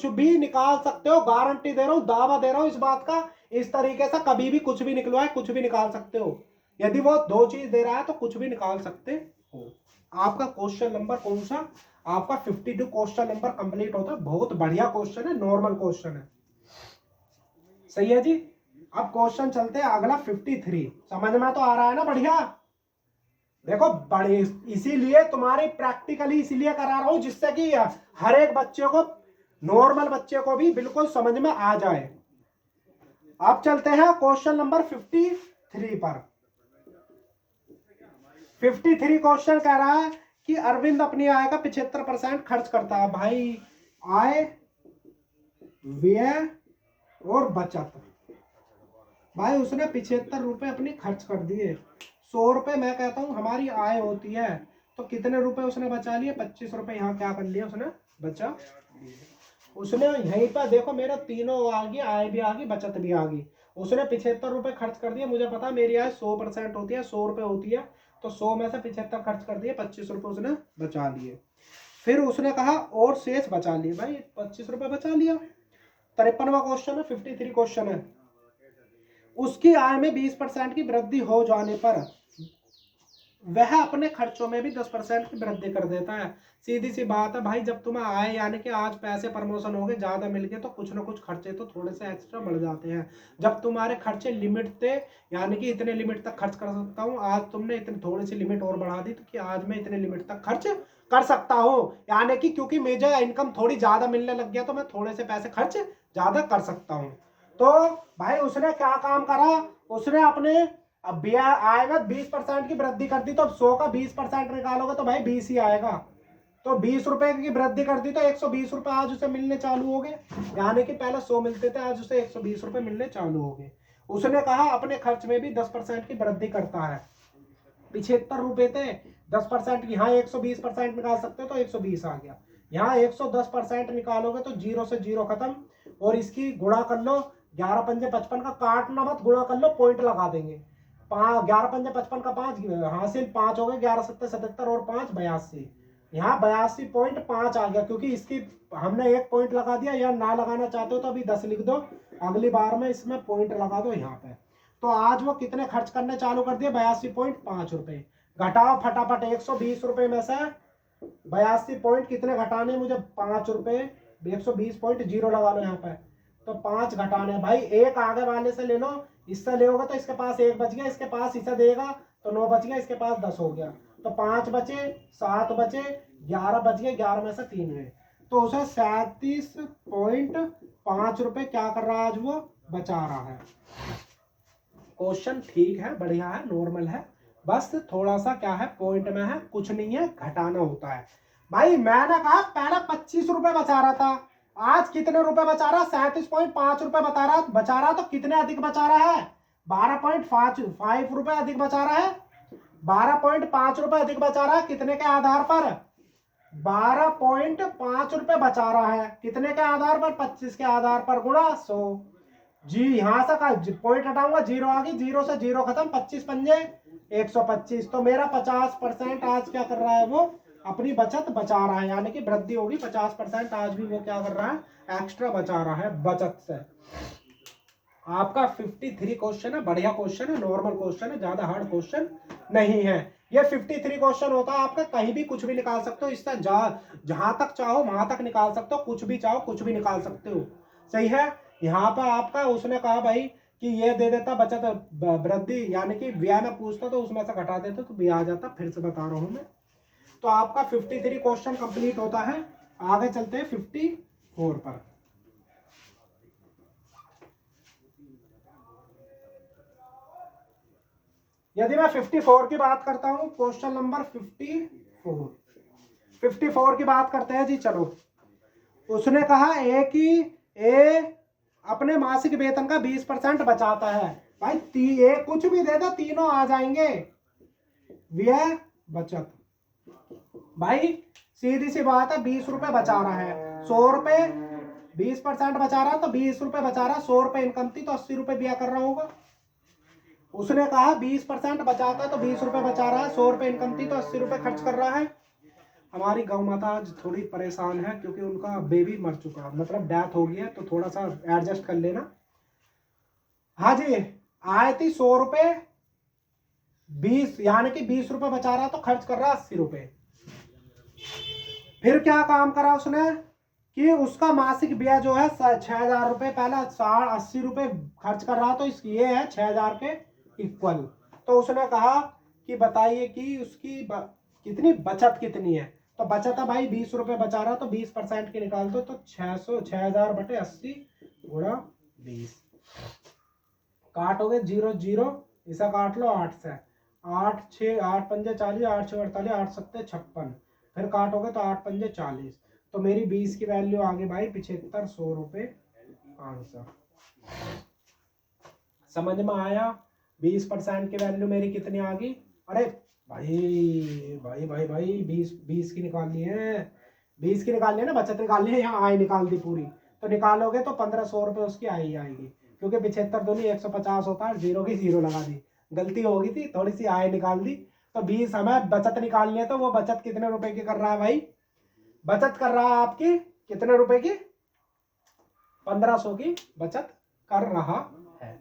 भी निकाल सकते हो, गारंटी दे रहा हूं, दावा दे रहा हूं इस बात का। इस तरीके से कभी भी कुछ भी निकलवाए, कुछ भी निकाल सकते हो। यदि वो 2 चीज दे रहा है तो कुछ भी निकाल सकते हो। आपका क्वेश्चन नंबर कौन सा, आपका 52 क्वेश्चन नंबर कंप्लीट होता है। बहुत बढ़िया क्वेश्चन है, नॉर्मल क्वेश्चन है, सही है जी। अब क्वेश्चन चलते हैं अगला 53। समझ में तो आ रहा है ना, बढ़िया। देखो बड़े, इसीलिए तुम्हारी प्रैक्टिकली इसलिए करा रहा हूं जिससे कि हर एक बच्चे को, नॉर्मल बच्चे को भी बिल्कुल समझ में आ जाए। अब चलते हैं क्वेश्चन नंबर 53 पर। 53 क्वेश्चन कह रहा है कि अरविंद अपनी आय का 75% खर्च करता है। भाई आय, व्यय और बचत, भाई उसने 75 रुपए अपनी खर्च कर दिए। 100 रुपए मैं कहता हूं हमारी आय होती है, तो कितने रुपए उसने बचा लिए, 25 रुपए। यहाँ क्या कर लिया उसने, बचा। उसने यहीं पर देखो मेरा तीनों आ गई, आय भी आ गई, बचत भी आ गई। उसने 75 रुपए खर्च कर दिए। मुझे पता मेरी आय 100% होती है, 100 रुपए होती है, तो 100 में से 75 खर्च कर दिए, 25 रुपए उसने बचा लिए। फिर उसने कहा और शेष बचा लिए। भाई 25 रुपए बचा लिया। 53वां क्वेश्चन है, 53 क्वेश्चन है। उसकी आय में 20% की वृद्धि हो जाने पर वह अपने खर्चों में भी 10% की वृद्धि कर देता है। सीधी सी बात है भाई, जब तुम्हें आए, यानी कि आज पैसे प्रमोशन हो गए, ज्यादा मिल गए, तो कुछ ना कुछ खर्चे तो थोड़े से एक्स्ट्रा बढ़ जाते हैं। जब तुम्हारे खर्चे लिमिट थे, यानी कि इतने लिमिट तक खर्च कर सकता हूँ, आज तुमने इतनी थोड़ी सी लिमिट और बढ़ा दी, तो कि आज मैं इतने लिमिट तक खर्च कर सकता हूँ, यानी कि क्योंकि मुझे इनकम थोड़ी ज्यादा मिलने लग गया, तो मैं थोड़े से पैसे खर्च ज्यादा कर सकता हूँ। तो भाई उसने क्या काम करा, उसने अपने अब आएगा 20% की वृद्धि कर दी, तो अब 100 का 20% निकालोगे तो भाई 20 ही आएगा। तो 20 रुपए की वृद्धि कर दी तो 120 रुपए आज उसे मिलने चालू हो गए, यानी कि पहले 100 मिलते थे, आज उसे 120 रुपए मिलने चालू हो गए। उसने कहा अपने खर्च में भी 10% की वृद्धि करता है। 75 रुपए थे, 10% की, यहाँ 120% निकाल सकते हो तो 120 आ गया। यहाँ 110% निकालोगे तो जीरो से जीरो खत्म, और इसकी गुणा कर लो, 11 पंजे 55 का काटना मत, गुणा कर लो, पॉइंट लगा देंगे। 11 पंजे 55 का 5 हासिल 5 हो गए, 11 सत्तर 77 और 5 82। यहाँ 82.5 आ गया, क्योंकि इसकी हमने एक पॉइंट लगा दिया। या ना लगाना चाहते हो तो अभी 10 लिख दो, अगली बार में इसमें पॉइंट लगा दो यहाँ पे। तो आज वो कितने खर्च करने चालू कर दिए, 82.5 रुपए। घटाओ फटाफट 120 रुपए में से 82 पॉइंट कितने घटाने मुझे, 5 रुपए, 120.0 लगा लो यहाँ पे। तो 5 घटाने भाई, एक आगे वाले से ले लो, इससे ले होगा तो इसके पास 1 बच गया, इसके पास इसे देगा तो 9 बच गया, इसके पास 10 हो गया। तो 5 बचे, 7 बचे, 11 बच गए, 11 में से 3 हुए। तो उसे 37.5 रुपए क्या कर रहा है आज वो, बचा रहा है। क्वेश्चन ठीक है, बढ़िया है, नॉर्मल है, बस थोड़ा सा क्या है, पॉइंट में है, कुछ नहीं है, घटाना होता है। भाई मैंने कहा पहले 25 रुपए बचा रहा था, आज कितने रुपए बचा रहा, 37.5 रुपए बचा रहा, तो कितने अधिक बचा रहा है, 12.5 रुपए अधिक बचा रहा है, 12.5 रुपए अधिक बचा रहा है। कितने के आधार पर, 12.5 रुपए बचा रहा है, कितने के आधार पर, 25 के आधार पर, गुणा 100 जी। यहां से का पॉइंट हटाऊंगा, जीरो आ गई, जीरो से जीरो खत्म, 25 पंजे 125। तो मेरा 50% आज क्या कर रहा है, वो अपनी बचत बचा रहा है, यानी कि वृद्धि होगी 50%, आज भी वो क्या कर रहा है, एक्स्ट्रा बचा रहा है बचत से। आपका 53 क्वेश्चन है, बढ़िया क्वेश्चन है, नॉर्मल क्वेश्चन है, ज्यादा हार्ड क्वेश्चन नहीं है। ये 53 क्वेश्चन होता है आपका, कहीं भी कुछ भी निकाल सकते हो, इससे जहां तक चाहो वहां तक निकाल सकते हो, कुछ भी चाहो कुछ भी निकाल सकते हो, सही है। यहाँ पर आपका उसने कहा भाई कि ये दे देता बचत वृद्धि, यानी कि व्यय में पूछता तो उसमें से घटा देता तो भी आ जाता, फिर से बता रहा हूं मैं। तो आपका 53 क्वेश्चन कंप्लीट होता है। आगे चलते हैं 54 पर। यदि मैं 54 की बात करता हूं, क्वेश्चन नंबर 54 की बात करते हैं जी। चलो, उसने कहा ए अपने मासिक वेतन का 20% बचाता है। भाई कुछ भी दे दो, तीनों आ जाएंगे, व्यय बचत। भाई सीधी सी बात है, 20 रुपए बचा रहा है, 100 रुपए 20% बचा रहा है तो 20 रुपए बचा रहा है, 100 रुपए इनकम थी तो 80 रुपए व्यय कर रहा होगा। उसने कहा 20% बचाता है तो 20 रुपए बचा रहा है, 100 रुपए इनकम थी तो 80 रुपए खर्च कर रहा है। हमारी गौ माता आज थोड़ी परेशान है, क्योंकि उनका बेबी मर चुका, मतलब डेथ हो गई है, तो थोड़ा सा एडजस्ट कर लेना। हाँ जी, आए थी 100 रुपए, 20 यानी कि 20 रुपए बचा रहा तो खर्च कर रहा 80 रुपए। फिर क्या काम करा उसने कि उसका मासिक व्यय जो है 6,000 रुपए, पहले 80 रुपए खर्च कर रहा तो ये है 6,000 के इक्वल। तो उसने कहा कि बताइए कि उसकी कितनी बचत कितनी है। तो बचत है भाई 20 रुपए बचा रहा तो 20% की निकाल दो, तो 6,000 बटे 80 गुणा 20। काटोगे 0 0, इसे काट लो 8 से, 8 6 8 पंजे 40, 8 6 48, 8 7 56, फिर काटोगे तो 8 पंजे 40। तो मेरी 20 की वैल्यू आ गई भाई 75, 100 रुपए आंसर। समझ में आया, 20% की वैल्यू मेरी कितनी आ गई। अरे भाई भाई भाई भाई 20 की निकालनी है, 20 की निकालनी है ना, बचत निकालनी है, यहाँ आय निकाल दी पूरी। तो निकालोगे तो 1500 रुपए उसकी आई आएगी, क्योंकि 75 दूनी 150 होता है, जीरो की जीरो लगा दी, गलती हो गई थी, थोड़ी सी आय निकाल दी। तो 20 हमें बचत निकालनी है, तो वो बचत कितने रुपए की कर रहा है भाई, बचत कर रहा है आपकी कितने रुपए की, 1500 की बचत कर रहा है,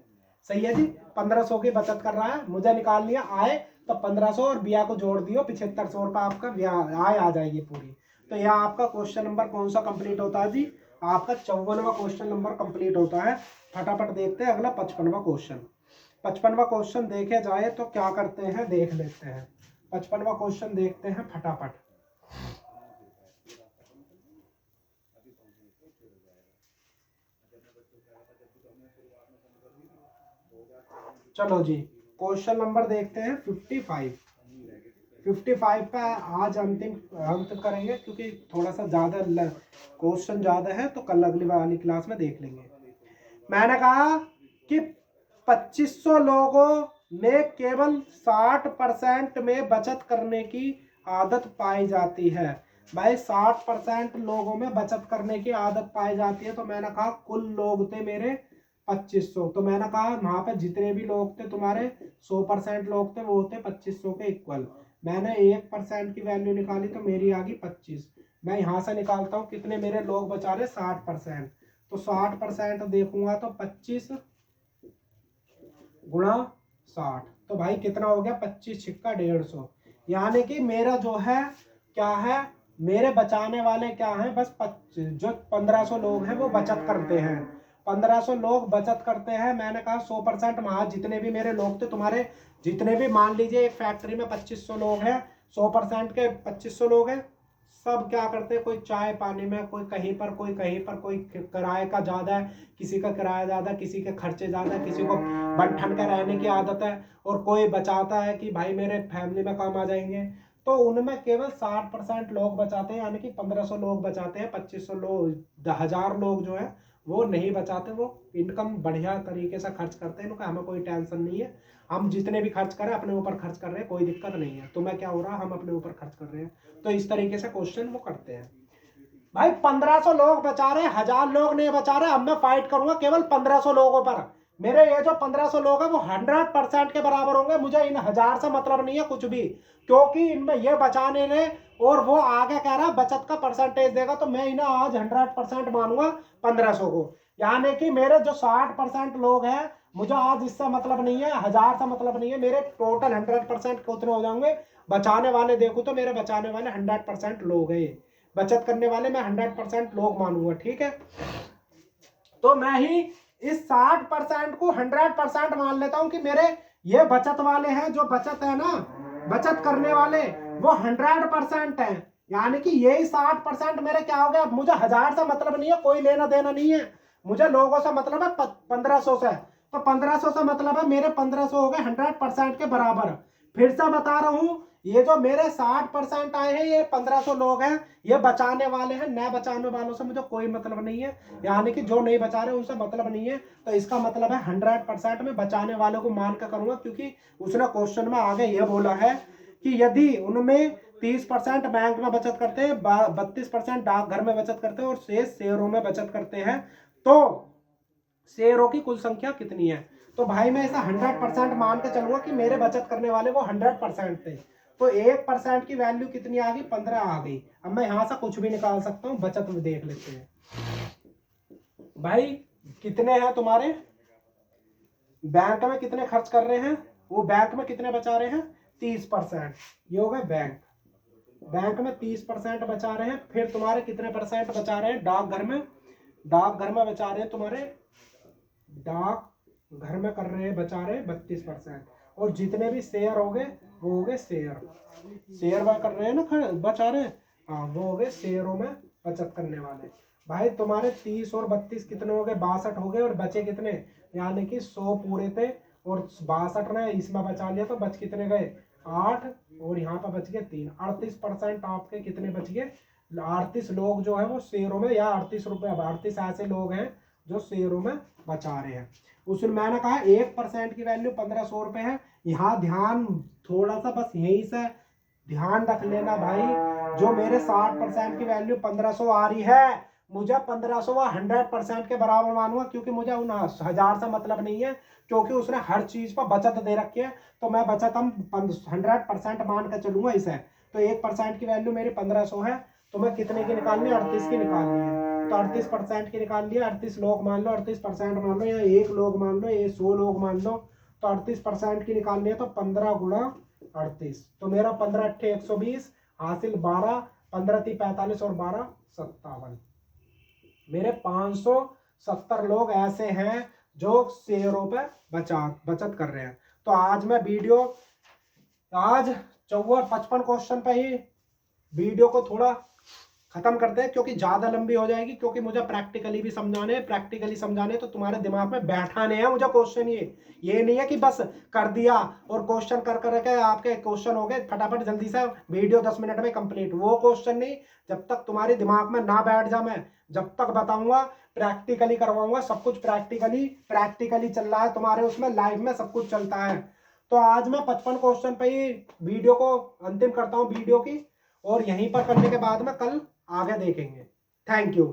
सही है जी। 1500 की बचत कर रहा है, मुझे निकाल लिया आय, तो 1500 और बिया को जोड़ दियो, 7500 रुपये आपका आय आ जाएगी पूरी। तो यहाँ आपका क्वेश्चन नंबर कौन सा कंप्लीट होता है जी, आपका 54वां क्वेश्चन नंबर कंप्लीट होता है। फटाफट देखते हैं अगला 55वां क्वेश्चन। 55वां क्वेश्चन देखे जाए तो क्या करते हैं, देख लेते हैं। 55वां क्वेश्चन देखते हैं फटाफट। चलो जी, क्वेश्चन नंबर देखते हैं 55। 55 पे आज अंत करेंगे, क्योंकि थोड़ा सा ज़्यादा क्वेश्चन ज़्यादा है, तो कल अगली वाली क्लास में देख लेंगे। मैंने कहा कि 2500 लोगों में केवल 60% में बचत करने की आदत पाई जाती है। भाई 60% लोगों में बचत करने की आदत पाई जाती है, तो मैंने कहा कुल लोग थे मेरे 2500। तो मैंने कहा वहां पे जितने भी लोग थे तुम्हारे 100% लोग थे, वो थे 2500 के इक्वल। मैंने 1% की वैल्यू निकाली तो मेरी आ गई 25। मैं यहां से निकालता हूँ कितने मेरे लोग बचा रहे, 60%। तो 60% देखूंगा तो 25 गुणा 60, तो भाई कितना हो गया, 25 छिक्का 150। यानी कि मेरा जो है क्या है, मेरे बचाने वाले क्या हैं, बस जो 1500 लोग हैं वो बचत करते हैं। 1500 लोग बचत करते हैं। मैंने कहा 100% वहां जितने भी मेरे लोग थे, तुम्हारे जितने भी, मान लीजिए एक फैक्ट्री में 2500 लोग हैं, 100% के 2500 लोग हैं, सब क्या करते हैं, कोई चाय पानी में, कोई कहीं पर, कोई कहीं पर, कोई किराए का ज़्यादा है, किसी का किराया ज़्यादा, किसी के खर्चे ज़्यादा, किसी को बन ठन के रहने की आदत है, और कोई बचाता है कि भाई मेरे फैमिली में काम आ जाएंगे। तो उनमें केवल 60% लोग बचाते हैं, यानी कि 1500 लोग बचाते हैं। 2500 लोग, 1000 लोग जो है वो नहीं बचाते, वो इनकम बढ़िया तरीके से खर्च करते हैं, उनका हमें कोई टेंशन नहीं है। हम जितने भी खर्च करें अपने ऊपर खर्च कर रहे हैं, कोई दिक्कत नहीं है। तुम्हें क्या हो रहा, हम अपने ऊपर खर्च कर रहे हैं। तो इस तरीके से क्वेश्चन वो करते हैं। भाई 1500 लोग बचा रहे, 1000 लोग नहीं बचा रहे। अब मैं फाइट करूंगा केवल 1500 लोगों पर। मेरे ये जो 1500 लोग हैं वो 100% के बराबर होंगे। मुझे इन 1000 से मतलब नहीं है कुछ भी, क्योंकि इनमें ये बचाने ने, और वो आगे कह रहा बचत का परसेंटेज देगा, तो मैं इन्हें आज 100% मानूंगा 1500 को। यानी कि मेरे जो 60% लोग हैं, मुझे आज इससे मतलब नहीं है, 1000 से मतलब नहीं है, मेरे टोटल 100% उतने हो जाएंगे। बचाने वाले देखो तो मेरे बचाने वाले 100% लोग हैं, बचत करने वाले मैं 100% लोग मानूंगा, ठीक है। तो मैं ही इस 60% को 100% मान लेता हूं कि मेरे ये बचत वाले हैं, जो बचत है ना, बचत करने वाले, वो 100% है। यानी कि यही 60% मेरे क्या हो गया। अब मुझे 1000 से मतलब नहीं है, कोई लेना देना नहीं है, मुझे लोगों से मतलब है 1500 से। तो 1500 से मतलब है मेरे 1500 हो गए 100% के बराबर। फिर से बता रहा हूं, ये जो मेरे 60% आए हैं, ये 1500 लोग हैं, ये बचाने वाले हैं। न बचाने वालों से मुझे कोई मतलब नहीं है, यानी कि जो नहीं बचा रहे उनसे मतलब नहीं है। तो इसका मतलब है 100% में बचाने वालों को मान कर करूंगा, क्योंकि उसने क्वेश्चन में आगे यह बोला है कि यदि उनमें 30% बैंक में बचत करते हैं, 32% डाकघर में बचत करते हैं, और शेष शेयरों में बचत करते हैं, तो शेयरों की कुल संख्या कितनी है। तो भाई मैं ऐसा 100% मान के चलूंगा कि मेरे बचत करने वाले वो 100% थे। तो 1% की वैल्यू कितनी आ गई, 15 आ गई। अब मैं यहां से कुछ भी निकाल सकता हूं, बचत में देख लेते हैं। भाई कितने हैं तुम्हारे बैंक में, कितने खर्च कर रहे हैं, वो बैंक में कितने बचा रहे हैं, 30%। ये हो गए बैंक, बैंक में 30% बचा रहे हैं। फिर तुम्हारे कितने परसेंट बचा रहे हैं डाकघर में, डाकघर में बचा रहे हैं तुम्हारे, डाक घर में कर रहे हैं, बचा रहे 32%। और जितने भी शेयर हो गए वो हो गए शेयर, शेयर वह कर रहे हैं ना, बचा रहे, हाँ वो हो गए शेयरों में बचत करने वाले। भाई तुम्हारे 30 और 32 कितने हो गए, 62 हो गए। और बचे कितने, यानी कि 100 पूरे थे और 62 ने इसमें बचा लिया, तो बच कितने गए, 8, और यहाँ पर बच गए 3। 38% आपके कितने बच गए, 38 लोग जो है वो शेयरों में, या 38 रुपये, 38 ऐसे लोग हैं जो शेयरों में बचा रहे हैं। उसमें मैंने कहा 1% की वैल्यू 1500 रुपये है। यहाँ ध्यान थोड़ा सा बस यहीं से ध्यान रख लेना भाई, जो मेरे 60% की वैल्यू 1500 आ रही है, मुझे 1500 100% के बराबर मानूंगा, क्योंकि मुझे उन 1000 से मतलब नहीं है, क्योंकि उसने हर चीज पर बचत दे रखी है। तो मैं बचत हम 100% मान कर चलूंगा इसे। तो 1% की वैल्यू मेरी 1500 है, तो मैं कितने की निकालनी है, 38 की निकालनी है। तो 38% की निकाल लिया, 38 लोग मान लो, 38% मान लो, या 1 लोग मान लो, ये 100 लोग मान लो। तो 38% की निकालनी है, तो 15 गुणा 38, तो मेरा 15 अट्ठे 120 हासिल 12, 15 × 45 और 12 57। मेरे 570 लोग ऐसे हैं जो शेयरों पे बचत कर रहे हैं। तो आज मैं वीडियो, आज 54-55 क्वेश्चन पे ही वीडियो को थोड़ा खत्म करते हैं, क्योंकि ज्यादा लंबी हो जाएगी, क्योंकि मुझे प्रैक्टिकली भी समझाने हैं, प्रैक्टिकली समझाने तो तुम्हारे दिमाग में बैठाने हैं मुझे क्वेश्चन। ये नहीं है कि बस कर दिया और क्वेश्चन कर करके आपके क्वेश्चन हो गए फटाफट जल्दी से वीडियो 10 मिनट में कंप्लीट, वो क्वेश्चन नहीं। जब तक तुम्हारे दिमाग में ना बैठ जा, मैं जब तक बताऊंगा प्रैक्टिकली करवाऊंगा, सब कुछ प्रैक्टिकली चल रहा है तुम्हारे उसमें, लाइव में सब कुछ चलता है। तो आज मैं 55 क्वेश्चन पे ही वीडियो को अंतिम करता हूँ वीडियो की, और यहीं पर करने के बाद में कल आगे देखेंगे। Thank you.